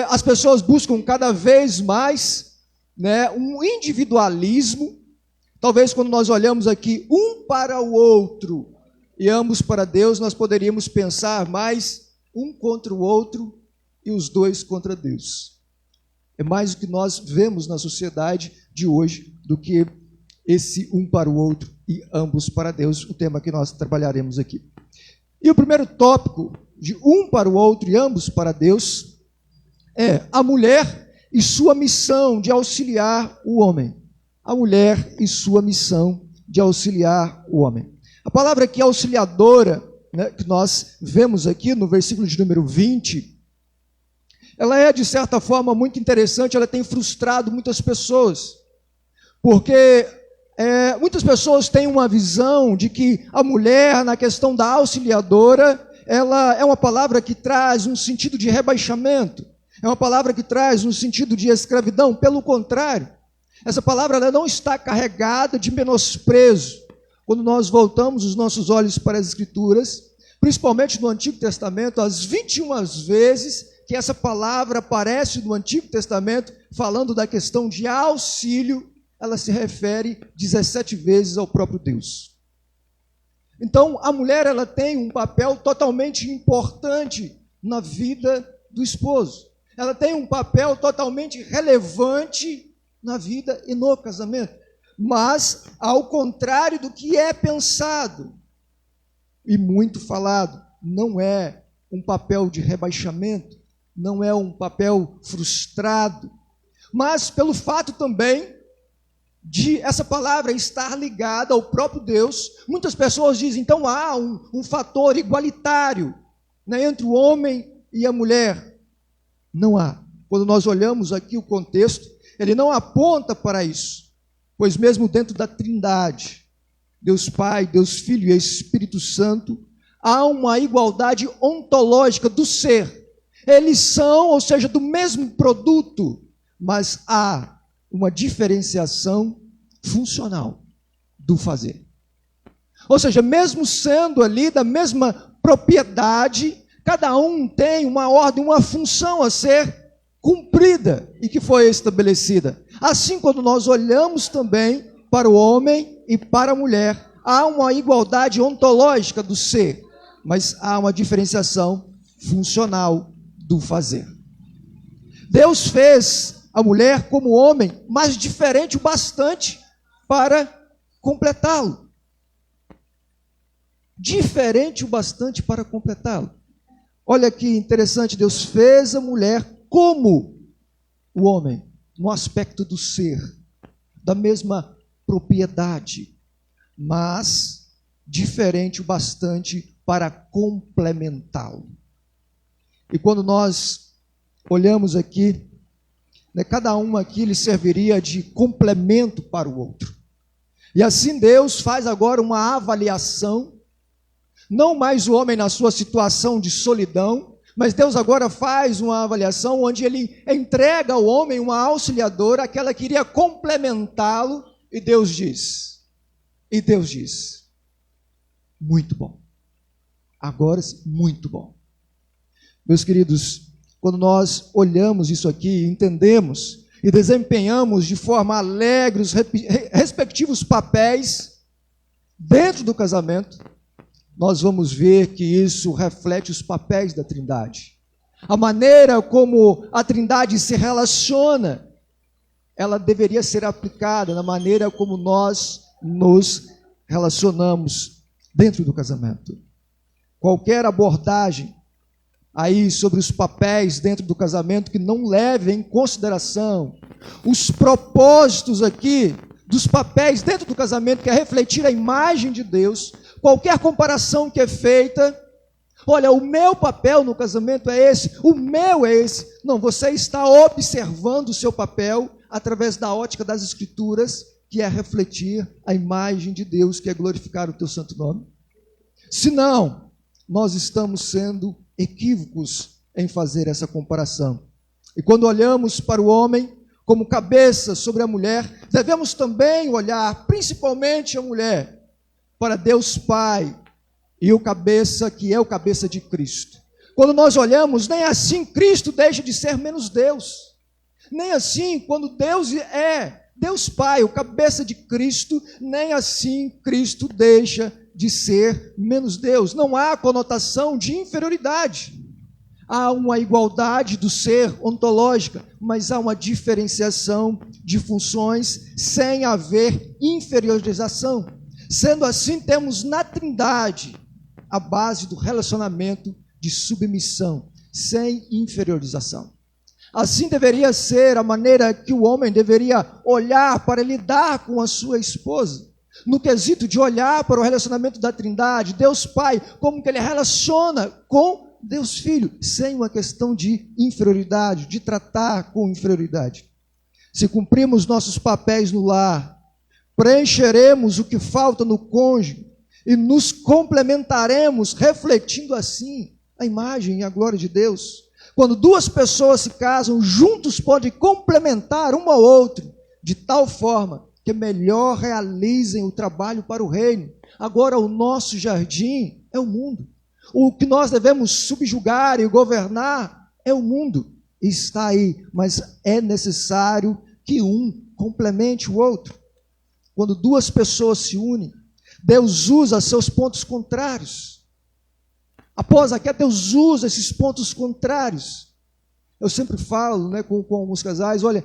E: as pessoas buscam cada vez mais, né, um individualismo. Talvez quando nós olhamos aqui um para o outro e ambos para Deus, nós poderíamos pensar mais um contra o outro e os dois contra Deus. É mais o que nós vemos na sociedade de hoje do que esse um para o outro e ambos para Deus, o tema que nós trabalharemos aqui. E o primeiro tópico de um para o outro e ambos para Deus é a mulher e sua missão de auxiliar o homem. A mulher e sua missão de auxiliar o homem. A palavra aqui auxiliadora, né, que nós vemos aqui no versículo de número 20, ela é de certa forma muito interessante, ela tem frustrado muitas pessoas, porque muitas pessoas têm uma visão de que a mulher, na questão da auxiliadora, ela é uma palavra que traz um sentido de rebaixamento, é uma palavra que traz um sentido de escravidão. Pelo contrário, essa palavra ela não está carregada de menosprezo. Quando nós voltamos os nossos olhos para as Escrituras, principalmente no Antigo Testamento, as 21 vezes que essa palavra aparece no Antigo Testamento, falando da questão de auxílio, ela se refere 17 vezes ao próprio Deus. Então, a mulher ela tem um papel totalmente importante na vida do esposo. Ela tem um papel totalmente relevante na vida e no casamento. Mas, ao contrário do que é pensado e muito falado, não é um papel de rebaixamento, não é um papel frustrado, mas pelo fato também de essa palavra estar ligada ao próprio Deus, muitas pessoas dizem, então há um fator igualitário, né, entre o homem e a mulher. Não há. Quando nós olhamos aqui o contexto, ele não aponta para isso, pois mesmo dentro da Trindade, Deus Pai, Deus Filho e Espírito Santo, há uma igualdade ontológica do ser. Eles são, ou seja, do mesmo produto, mas há uma diferenciação funcional do fazer. Ou seja, mesmo sendo ali da mesma propriedade, cada um tem uma ordem, uma função a ser cumprida e que foi estabelecida. Assim, quando nós olhamos também para o homem e para a mulher, há uma igualdade ontológica do ser, mas há uma diferenciação funcional do fazer. Deus fez a mulher como homem, mas diferente o bastante para completá-lo. Diferente o bastante para completá-lo. Olha que interessante, Deus fez a mulher como o homem, no aspecto do ser, da mesma propriedade, mas diferente o bastante para complementá-lo. E quando nós olhamos aqui, né, cada um aqui lhe serviria de complemento para o outro. E assim Deus faz agora uma avaliação, não mais o homem na sua situação de solidão, Mas Deus agora faz uma avaliação onde Ele entrega ao homem uma auxiliadora, aquela que iria complementá-lo, e Deus diz, muito bom. Agora sim, muito bom. Meus queridos, quando nós olhamos isso aqui, entendemos e desempenhamos de forma alegre os respectivos papéis dentro do casamento, nós vamos ver que isso reflete os papéis da Trindade. A maneira como a Trindade se relaciona, ela deveria ser aplicada na maneira como nós nos relacionamos dentro do casamento. Qualquer abordagem aí sobre os papéis dentro do casamento que não leve em consideração os propósitos aqui dos papéis dentro do casamento, que é refletir a imagem de Deus, qualquer comparação que é feita, olha, o meu papel no casamento é esse, o meu é esse. Não, você está observando o seu papel através da ótica das Escrituras, que é refletir a imagem de Deus, que é glorificar o teu santo nome. Se não, nós estamos sendo equívocos em fazer essa comparação. E quando olhamos para o homem como cabeça sobre a mulher, devemos também olhar, principalmente a mulher, para Deus Pai e o cabeça, que é o cabeça de Cristo. Quando nós olhamos, nem assim Cristo deixa de ser menos Deus. Nem assim, quando Deus é Deus Pai, o cabeça de Cristo, nem assim Cristo deixa de ser menos Deus. Não há conotação de inferioridade. Há uma igualdade do ser ontológica, mas há uma diferenciação de funções sem haver inferiorização. Sendo assim, temos na Trindade a base do relacionamento de submissão, sem inferiorização. Assim deveria ser a maneira que o homem deveria olhar para lidar com a sua esposa. No quesito de olhar para o relacionamento da Trindade, Deus Pai, como que ele relaciona com Deus Filho, sem uma questão de inferioridade, de tratar com inferioridade. Se cumprimos nossos papéis no lar, preencheremos o que falta no cônjuge e nos complementaremos, refletindo assim a imagem e a glória de Deus. Quando duas pessoas se casam, juntos podem complementar uma ao outro, de tal forma que melhor realizem o trabalho para o reino. Agora, o nosso jardim é o mundo. O que nós devemos subjugar e governar é o mundo. Está aí, mas é necessário que um complemente o outro. Quando duas pessoas se unem, Deus usa seus pontos contrários. Após a queda, Deus usa esses pontos contrários. Eu sempre falo, com alguns casais, olha,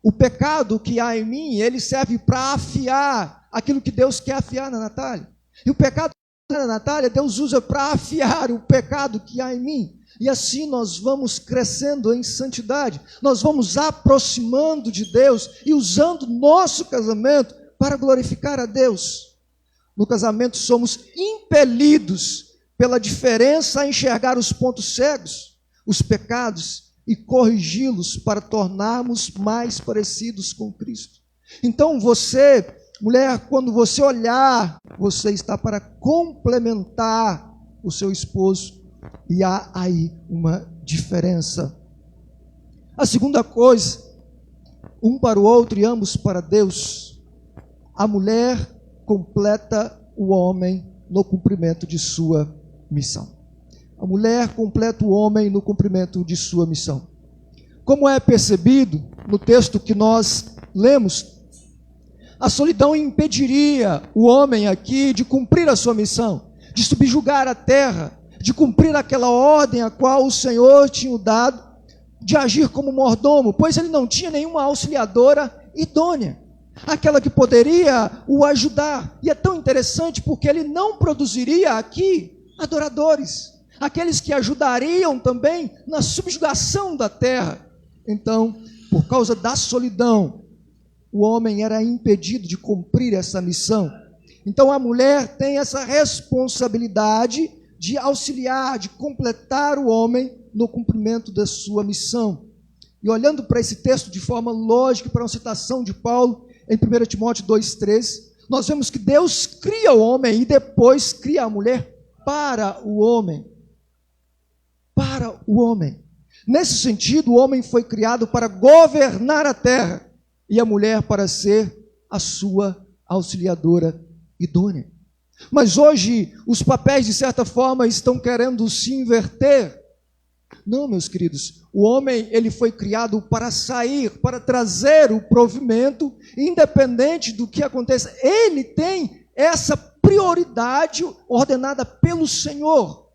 E: o pecado que há em mim, ele serve para afiar aquilo que Deus quer afiar na Natália. E o pecado da Natália, Deus usa para afiar o pecado que há em mim. E assim nós vamos crescendo em santidade, nós vamos aproximando de Deus e usando nosso casamento para glorificar a Deus. No casamento somos impelidos pela diferença a enxergar os pontos cegos, os pecados, e corrigi-los para tornarmos mais parecidos com Cristo. Então você, mulher, quando você olhar, você está para complementar o seu esposo, e há aí uma diferença. A segunda coisa, um para o outro e ambos para Deus. A mulher completa o homem no cumprimento de sua missão. A mulher completa o homem no cumprimento de sua missão. Como é percebido no texto que nós lemos, a solidão impediria o homem aqui de cumprir a sua missão, de subjugar a terra, de cumprir aquela ordem a qual o Senhor tinha dado, de agir como mordomo, pois ele não tinha nenhuma auxiliadora idônea, aquela que poderia o ajudar. E é tão interessante porque ele não produziria aqui adoradores, aqueles que ajudariam também na subjugação da terra. Então, por causa da solidão, o homem era impedido de cumprir essa missão. Então a mulher tem essa responsabilidade de auxiliar, de completar o homem no cumprimento da sua missão. E olhando para esse texto de forma lógica, para uma citação de Paulo, em 1 Timóteo 2,13, nós vemos que Deus cria o homem e depois cria a mulher para o homem. Para para o homem. Nesse sentido, o homem foi criado para governar a terra e a mulher para ser a sua auxiliadora idônea. Mas hoje, os papéis, de certa forma, estão querendo se inverter. Não, meus queridos, o homem ele foi criado para sair, para trazer o provimento, independente do que aconteça. Ele tem essa prioridade ordenada pelo Senhor.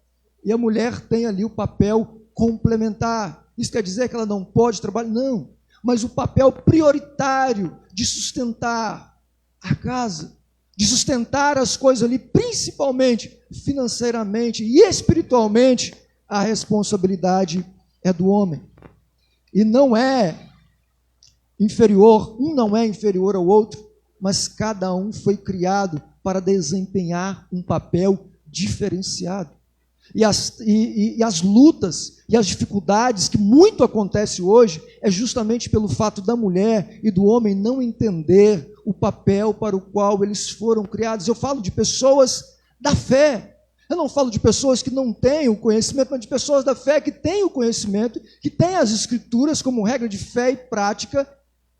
E: E a mulher tem ali o papel complementar. Isso quer dizer que ela não pode trabalhar? Não. Mas o papel prioritário de sustentar a casa, de sustentar as coisas ali, principalmente financeiramente e espiritualmente, a responsabilidade é do homem. E não é inferior, um não é inferior ao outro, mas cada um foi criado para desempenhar um papel diferenciado. E as lutas e as dificuldades que muito acontece hoje é justamente pelo fato da mulher e do homem não entender o papel para o qual eles foram criados. Eu falo de pessoas da fé. Eu não falo de pessoas que não têm o conhecimento, mas de pessoas da fé que têm o conhecimento, que têm as escrituras como regra de fé e prática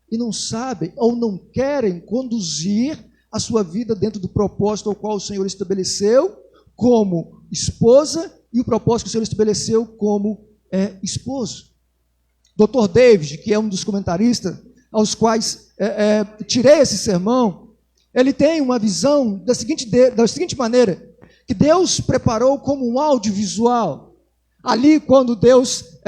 E: e não sabem ou não querem conduzir a sua vida dentro do propósito ao qual o Senhor estabeleceu como esposa e o propósito que o Senhor estabeleceu como esposo. Dr. David, que é um dos comentaristas aos quais tirei esse sermão, ele tem uma visão da seguinte maneira, que Deus preparou como um audiovisual. Ali, quando Deus,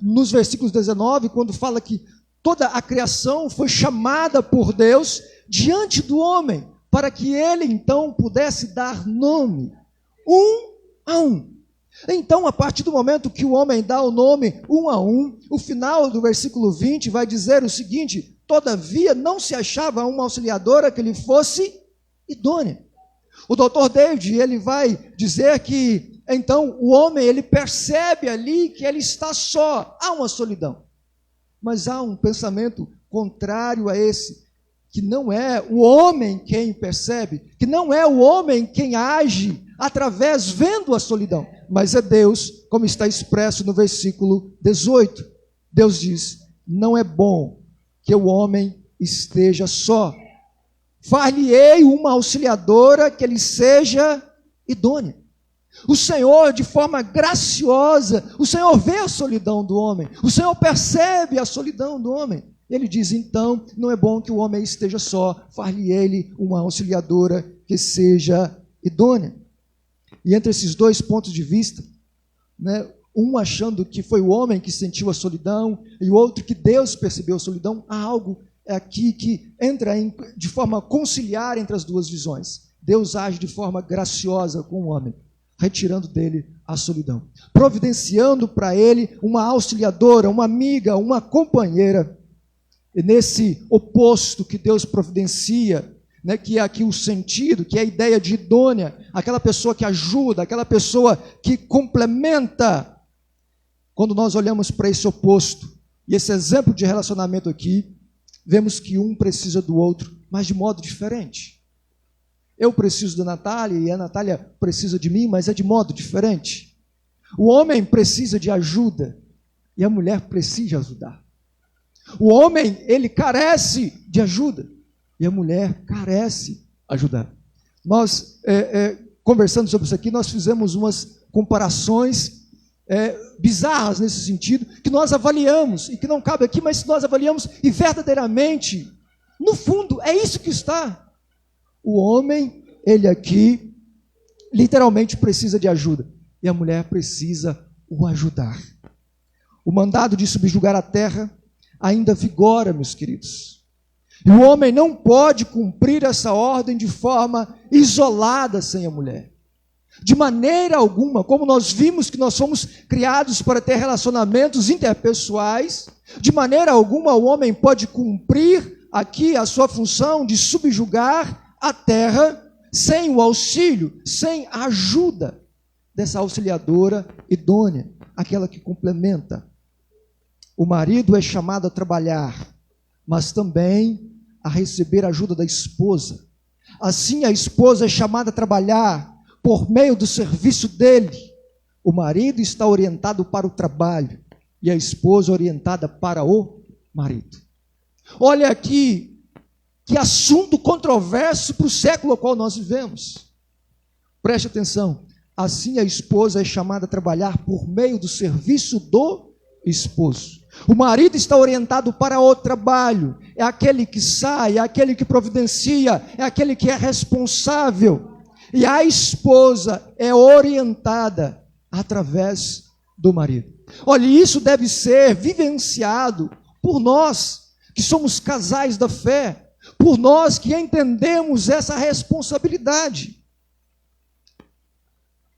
E: nos versículos 19, quando fala que toda a criação foi chamada por Deus diante do homem, para que ele então pudesse dar nome, um a um. Então, a partir do momento que o homem dá o nome um a um, o final do versículo 20 vai dizer o seguinte: todavia não se achava uma auxiliadora que lhe fosse idônea. O Dr. David, ele vai dizer que, então, o homem, ele percebe ali que ele está só. Há uma solidão. Mas há um pensamento contrário a esse, que não é o homem quem percebe, que não é o homem quem age através, vendo a solidão, mas é Deus, como está expresso no versículo 18. Deus diz: não é bom que o homem esteja só. Far-lhe-ei uma auxiliadora que lhe seja idônea. O Senhor, de forma graciosa, o Senhor vê a solidão do homem, o Senhor percebe a solidão do homem. Ele diz, então, não é bom que o homem esteja só, far-lhe-ei uma auxiliadora que seja idônea. E entre esses dois pontos de vista, um achando que foi o homem que sentiu a solidão, e o outro que Deus percebeu a solidão, há algo aqui que entra de forma conciliar entre as duas visões. Deus age de forma graciosa com o homem, retirando dele a solidão, providenciando para ele uma auxiliadora, uma amiga, uma companheira. E nesse oposto que Deus providencia, que é aqui o sentido, que é a ideia de idônea, aquela pessoa que ajuda, aquela pessoa que complementa. Quando nós olhamos para esse oposto, e esse exemplo de relacionamento aqui, vemos que um precisa do outro, mas de modo diferente. Eu preciso da Natália e a Natália precisa de mim, mas é de modo diferente. O homem precisa de ajuda e a mulher precisa de ajudar. O homem, ele carece de ajuda e a mulher carece de ajudar. Nós, conversando sobre isso aqui, nós fizemos umas comparações bizarras nesse sentido, que nós avaliamos, e que não cabe aqui, mas nós avaliamos, e verdadeiramente, no fundo, é isso que está. O homem, ele aqui, literalmente precisa de ajuda, e a mulher precisa o ajudar. O mandado de subjugar a terra ainda vigora, meus queridos. E o homem não pode cumprir essa ordem de forma isolada sem a mulher. De maneira alguma, como nós vimos que nós fomos criados para ter relacionamentos interpessoais, de maneira alguma o homem pode cumprir aqui a sua função de subjugar a terra sem o auxílio, sem a ajuda dessa auxiliadora idônea, aquela que complementa. O marido é chamado a trabalhar, mas também a receber a ajuda da esposa. Assim, a esposa é chamada a trabalhar por meio do serviço dele. O marido está orientado para o trabalho e a esposa orientada para o marido. Olha aqui, que assunto controverso para o século ao qual nós vivemos. Preste atenção. Assim a esposa é chamada a trabalhar por meio do serviço do esposo. O marido está orientado para o trabalho. É aquele que sai, é aquele que providencia, é aquele que é responsável. E a esposa é orientada através do marido. Olha, isso deve ser vivenciado por nós, que somos casais da fé, por nós que entendemos essa responsabilidade.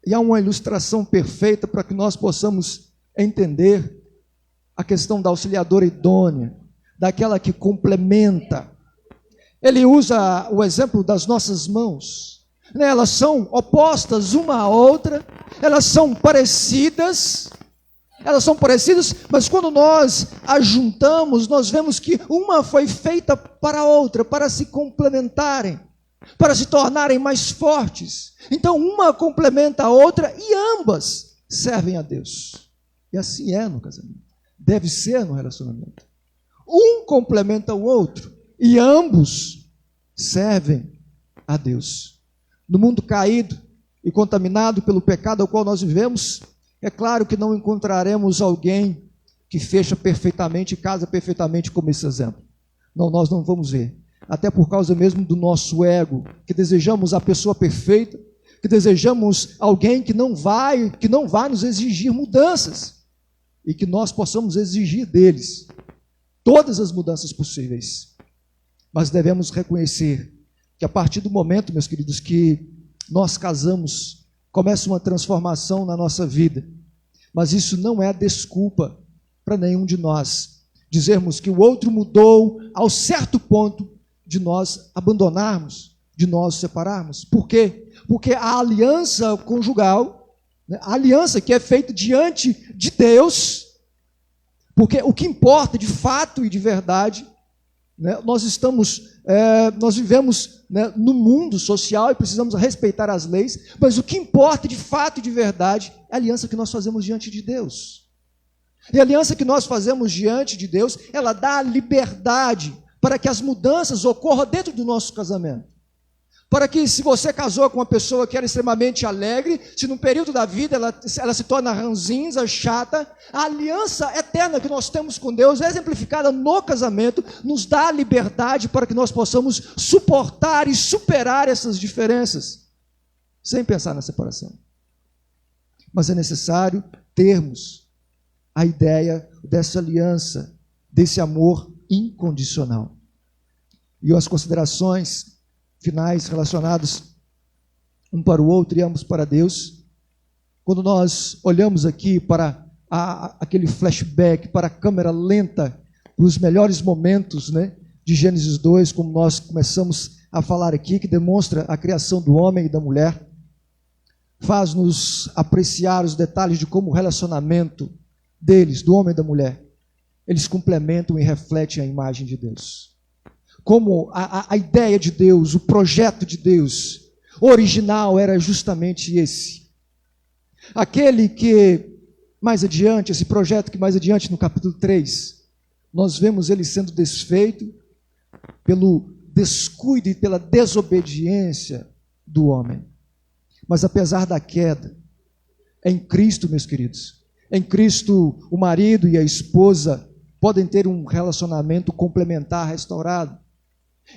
E: E há uma ilustração perfeita para que nós possamos entender a questão da auxiliadora idônea, daquela que complementa. Ele usa o exemplo das nossas mãos. Elas são opostas uma à outra, elas são parecidas, mas quando nós as juntamos, nós vemos que uma foi feita para a outra, para se complementarem, para se tornarem mais fortes. Então uma complementa a outra e ambas servem a Deus. E assim é no casamento. Deve ser no relacionamento. Um complementa o outro e ambos servem a Deus. No mundo caído e contaminado pelo pecado ao qual nós vivemos, é claro que não encontraremos alguém que fecha perfeitamente e casa perfeitamente como esse exemplo. Não, nós não vamos ver. Até por causa mesmo do nosso ego, que desejamos a pessoa perfeita, que desejamos alguém que não vai nos exigir mudanças e que nós possamos exigir deles todas as mudanças possíveis. Mas devemos reconhecer que a partir do momento, meus queridos, que nós casamos, começa uma transformação na nossa vida. Mas isso não é desculpa para nenhum de nós dizermos que o outro mudou ao certo ponto de nós abandonarmos, de nós separarmos. Por quê? Porque a aliança conjugal, a aliança que é feita diante de Deus, porque o que importa de fato e de verdade, nós vivemos no mundo social e precisamos respeitar as leis, mas o que importa de fato e de verdade é a aliança que nós fazemos diante de Deus. E a aliança que nós fazemos diante de Deus, ela dá liberdade para que as mudanças ocorram dentro do nosso casamento. Para que, se você casou com uma pessoa que era extremamente alegre, se no período da vida ela se torna ranzinza, chata, a aliança eterna que nós temos com Deus, exemplificada no casamento, nos dá liberdade para que nós possamos suportar e superar essas diferenças, sem pensar na separação. Mas é necessário termos a ideia dessa aliança, desse amor incondicional. E as considerações finais relacionados um para o outro e ambos para Deus. Quando nós olhamos aqui para aquele flashback, para a câmera lenta, para os melhores momentos, de Gênesis 2, como nós começamos a falar aqui, que demonstra a criação do homem e da mulher, faz-nos apreciar os detalhes de como o relacionamento deles, do homem e da mulher, eles complementam e refletem a imagem de Deus. Como a ideia de Deus, o projeto de Deus original era justamente esse. Aquele que mais adiante, esse projeto que mais adiante no capítulo 3, nós vemos ele sendo desfeito pelo descuido e pela desobediência do homem. Mas apesar da queda, em Cristo, meus queridos, em Cristo o marido e a esposa podem ter um relacionamento complementar restaurado.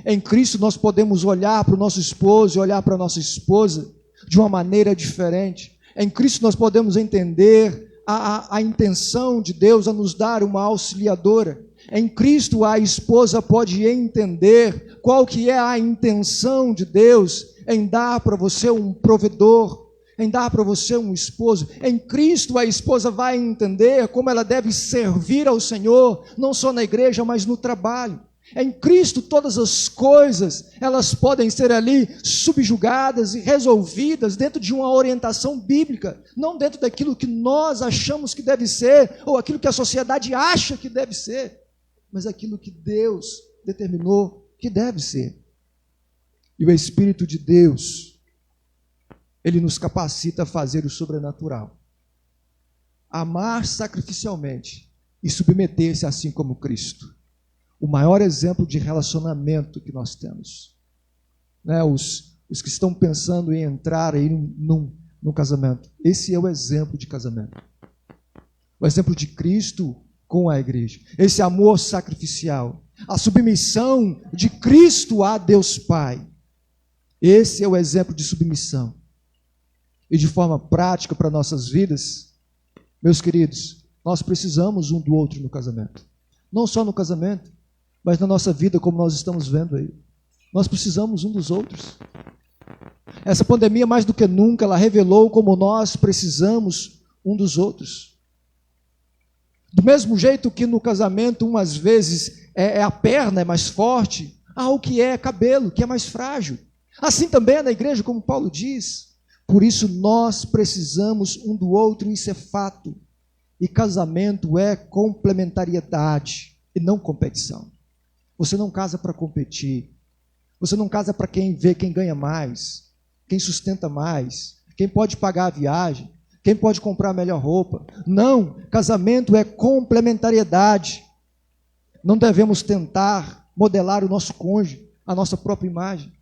E: Em Cristo nós podemos olhar para o nosso esposo e olhar para a nossa esposa de uma maneira diferente. Em Cristo nós podemos entender a intenção de Deus a nos dar uma auxiliadora. Em Cristo a esposa pode entender qual que é a intenção de Deus em dar para você um provedor, em dar para você um esposo. Em Cristo a esposa vai entender como ela deve servir ao Senhor, não só na igreja, mas no trabalho. Em Cristo todas as coisas, elas podem ser ali subjugadas e resolvidas dentro de uma orientação bíblica, não dentro daquilo que nós achamos que deve ser, ou aquilo que a sociedade acha que deve ser, mas aquilo que Deus determinou que deve ser. E o Espírito de Deus, ele nos capacita a fazer o sobrenatural. amar sacrificialmente e submeter-se assim como Cristo. O maior exemplo de relacionamento que nós temos. Né? Os que estão pensando em entrar aí num casamento. Esse é o exemplo de casamento. O exemplo de Cristo com a igreja. Esse amor sacrificial. A submissão de Cristo a Deus Pai. Esse é o exemplo de submissão. E de forma prática para nossas vidas, meus queridos, nós precisamos um do outro no casamento. Não só no casamento, mas na nossa vida, como nós estamos vendo aí. Nós precisamos um dos outros. Essa pandemia, mais do que nunca, ela revelou como nós precisamos um dos outros. Do mesmo jeito que no casamento, umas vezes, a perna é mais forte, há o que é cabelo, que é mais frágil. Assim também é na igreja, como Paulo diz. Por isso nós precisamos um do outro, isso é fato. E casamento é complementariedade e não competição. Você não casa para competir. Você não casa para quem vê quem ganha mais, quem sustenta mais, quem pode pagar a viagem, quem pode comprar a melhor roupa. Não, casamento é complementariedade. Não devemos tentar modelar o nosso cônjuge, a nossa própria imagem.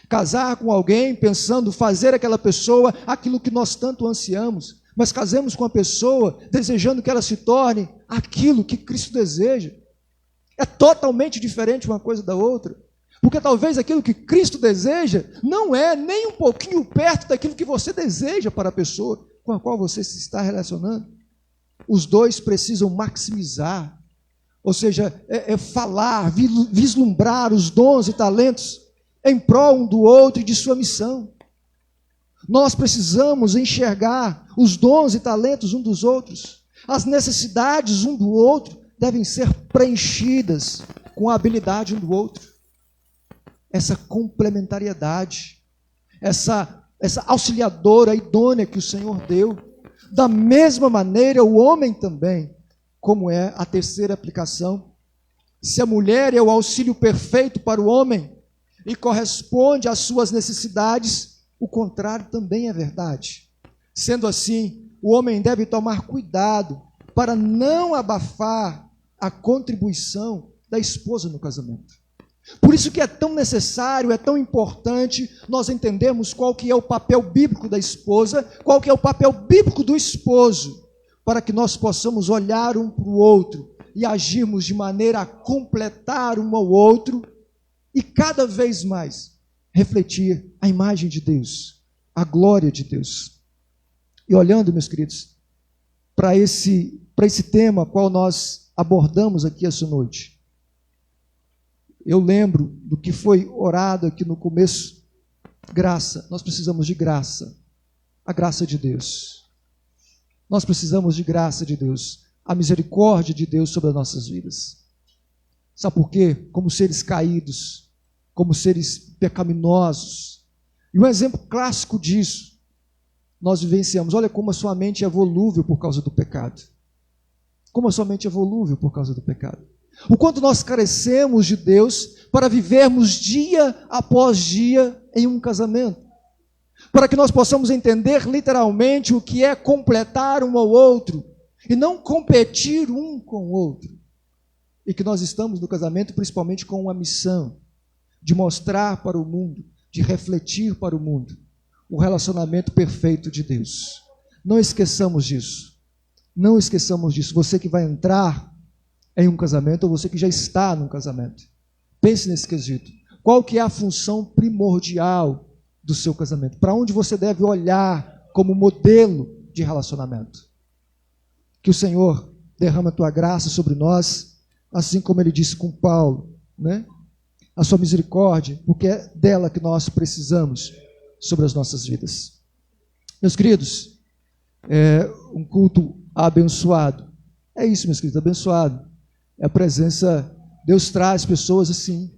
E: Casar com alguém pensando fazer aquela pessoa aquilo que nós tanto ansiamos, mas casemos com a pessoa desejando que ela se torne aquilo que Cristo deseja. É totalmente diferente uma coisa da outra, porque talvez aquilo que Cristo deseja não é nem um pouquinho perto daquilo que você deseja para a pessoa com a qual você se está relacionando. Os dois precisam maximizar, ou seja, falar, vislumbrar os dons e talentos em prol um do outro e de sua missão. Nós precisamos enxergar os dons e talentos um dos outros. As necessidades um do outro devem ser preenchidas com a habilidade um do outro. Essa complementariedade, essa auxiliadora idônea que o Senhor deu. Da mesma maneira, o homem também, como é a terceira aplicação. Se a mulher é o auxílio perfeito para o homem e corresponde às suas necessidades, o contrário também é verdade. Sendo assim, o homem deve tomar cuidado para não abafar a contribuição da esposa no casamento. Por isso que é tão necessário, é tão importante nós entendermos qual que é o papel bíblico da esposa, qual que é o papel bíblico do esposo, para que nós possamos olhar um para o outro e agirmos de maneira a completar um ao outro e cada vez mais refletir a imagem de Deus, a glória de Deus. E olhando, meus queridos, para esse tema qual nós abordamos aqui essa noite, eu lembro do que foi orado aqui no começo. Graça, nós precisamos de graça, a graça de Deus. Nós precisamos de graça de Deus, a misericórdia de Deus sobre as nossas vidas. Sabe por quê? Como seres caídos, como seres pecaminosos. E um exemplo clássico disso, nós vivenciamos. Olha como a sua mente é volúvel por causa do pecado. Como a sua mente é volúvel por causa do pecado. O quanto nós carecemos de Deus para vivermos dia após dia em um casamento. Para que nós possamos entender literalmente o que é completar um ao outro e não competir um com o outro. E que nós estamos no casamento principalmente com uma missão de mostrar para o mundo, de refletir para o mundo o relacionamento perfeito de Deus. Não esqueçamos disso. Não esqueçamos disso. Você que vai entrar em um casamento ou você que já está num casamento. Pense nesse quesito. Qual que é a função primordial do seu casamento? Para onde você deve olhar como modelo de relacionamento? Que o Senhor derrama a tua graça sobre nós, assim como Ele disse com Paulo, né? A sua misericórdia, porque é dela que nós precisamos sobre as nossas vidas. Meus queridos, um culto abençoado. É isso, meus queridos, abençoado. É a presença, Deus traz pessoas assim.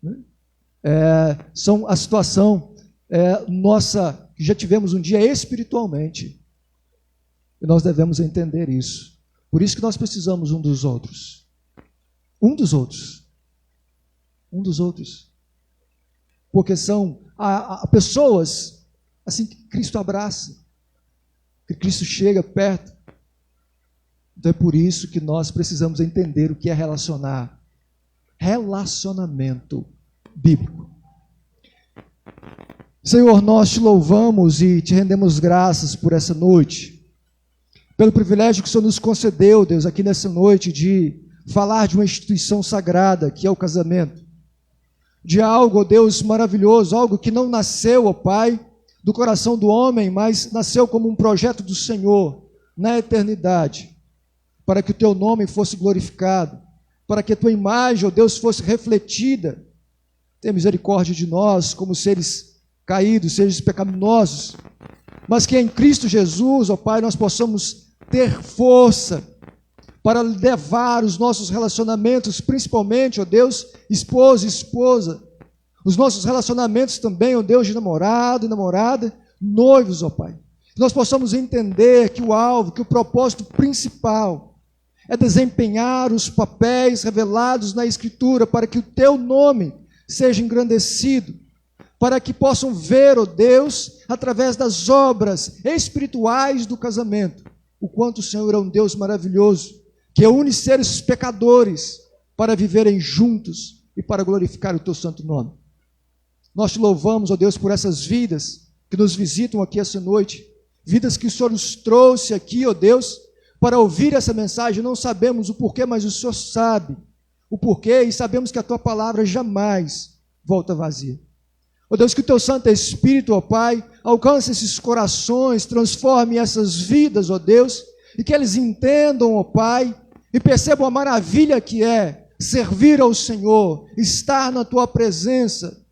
E: Né? São a situação nossa, que já tivemos um dia espiritualmente. E nós devemos entender isso. Por isso que nós precisamos um dos outros. Um dos outros. Um dos outros. Porque são pessoas assim que Cristo abraça. Que Cristo chega perto Então é por isso que nós precisamos entender o que é relacionar. Relacionamento bíblico. Senhor, nós te louvamos e te rendemos graças por essa noite, pelo privilégio que o Senhor nos concedeu, Deus, aqui nessa noite, de falar de uma instituição sagrada, que é o casamento, de algo, ó Deus, maravilhoso, algo que não nasceu, ó Pai, do coração do homem, mas nasceu como um projeto do Senhor, na eternidade, para que o teu nome fosse glorificado, para que a tua imagem, ó Deus, fosse refletida. Tenha misericórdia de nós, como seres caídos, seres pecaminosos, mas que em Cristo Jesus, ó Pai, nós possamos ter força para levar os nossos relacionamentos, principalmente, ó Deus, esposo e esposa, os nossos relacionamentos também, ó Deus, de namorado e namorada, noivos, ó Pai. Que nós possamos entender que o alvo, que o propósito principal é desempenhar os papéis revelados na Escritura para que o teu nome seja engrandecido, para que possam ver, ó Deus, através das obras espirituais do casamento, o quanto o Senhor é um Deus maravilhoso, que une seres pecadores para viverem juntos e para glorificar o teu santo nome. Nós te louvamos, ó Deus, por essas vidas que nos visitam aqui essa noite, vidas que o Senhor nos trouxe aqui, ó Deus, para ouvir essa mensagem. Não sabemos o porquê, mas o Senhor sabe o porquê e sabemos que a tua palavra jamais volta vazia. Ó Deus, que o teu Santo Espírito, ó Pai, alcance esses corações, transforme essas vidas, ó Deus, e que eles entendam, ó Pai, e percebam a maravilha que é servir ao Senhor, estar na tua presença,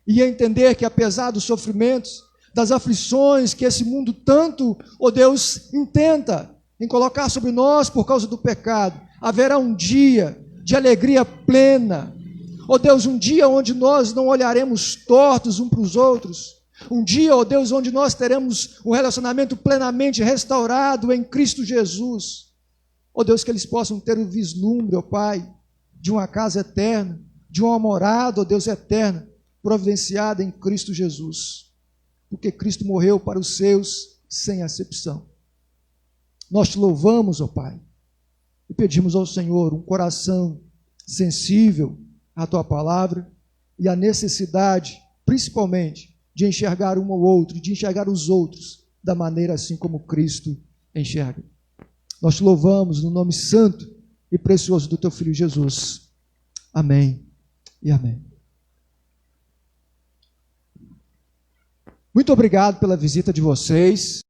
E: e entender que apesar dos sofrimentos, das aflições que esse mundo tanto, ó Deus, intenta em colocar sobre nós por causa do pecado, haverá um dia de alegria plena. Ó Deus, um dia onde nós não olharemos tortos uns para os outros. Um dia, ó Deus, onde nós teremos um relacionamento plenamente restaurado em Cristo Jesus. Ó Deus, que eles possam ter o vislumbre, ó Pai, de uma casa eterna, de uma morada, ó Deus, eterna, providenciada em Cristo Jesus. Porque Cristo morreu para os seus sem acepção. Nós te louvamos, ó Pai, e pedimos ao Senhor um coração sensível à tua palavra e a necessidade, principalmente, de enxergar um ao outro, de enxergar os outros da maneira assim como Cristo enxerga. Nós te louvamos no nome santo e precioso do teu Filho Jesus. Amém e amém. Muito obrigado pela visita de vocês.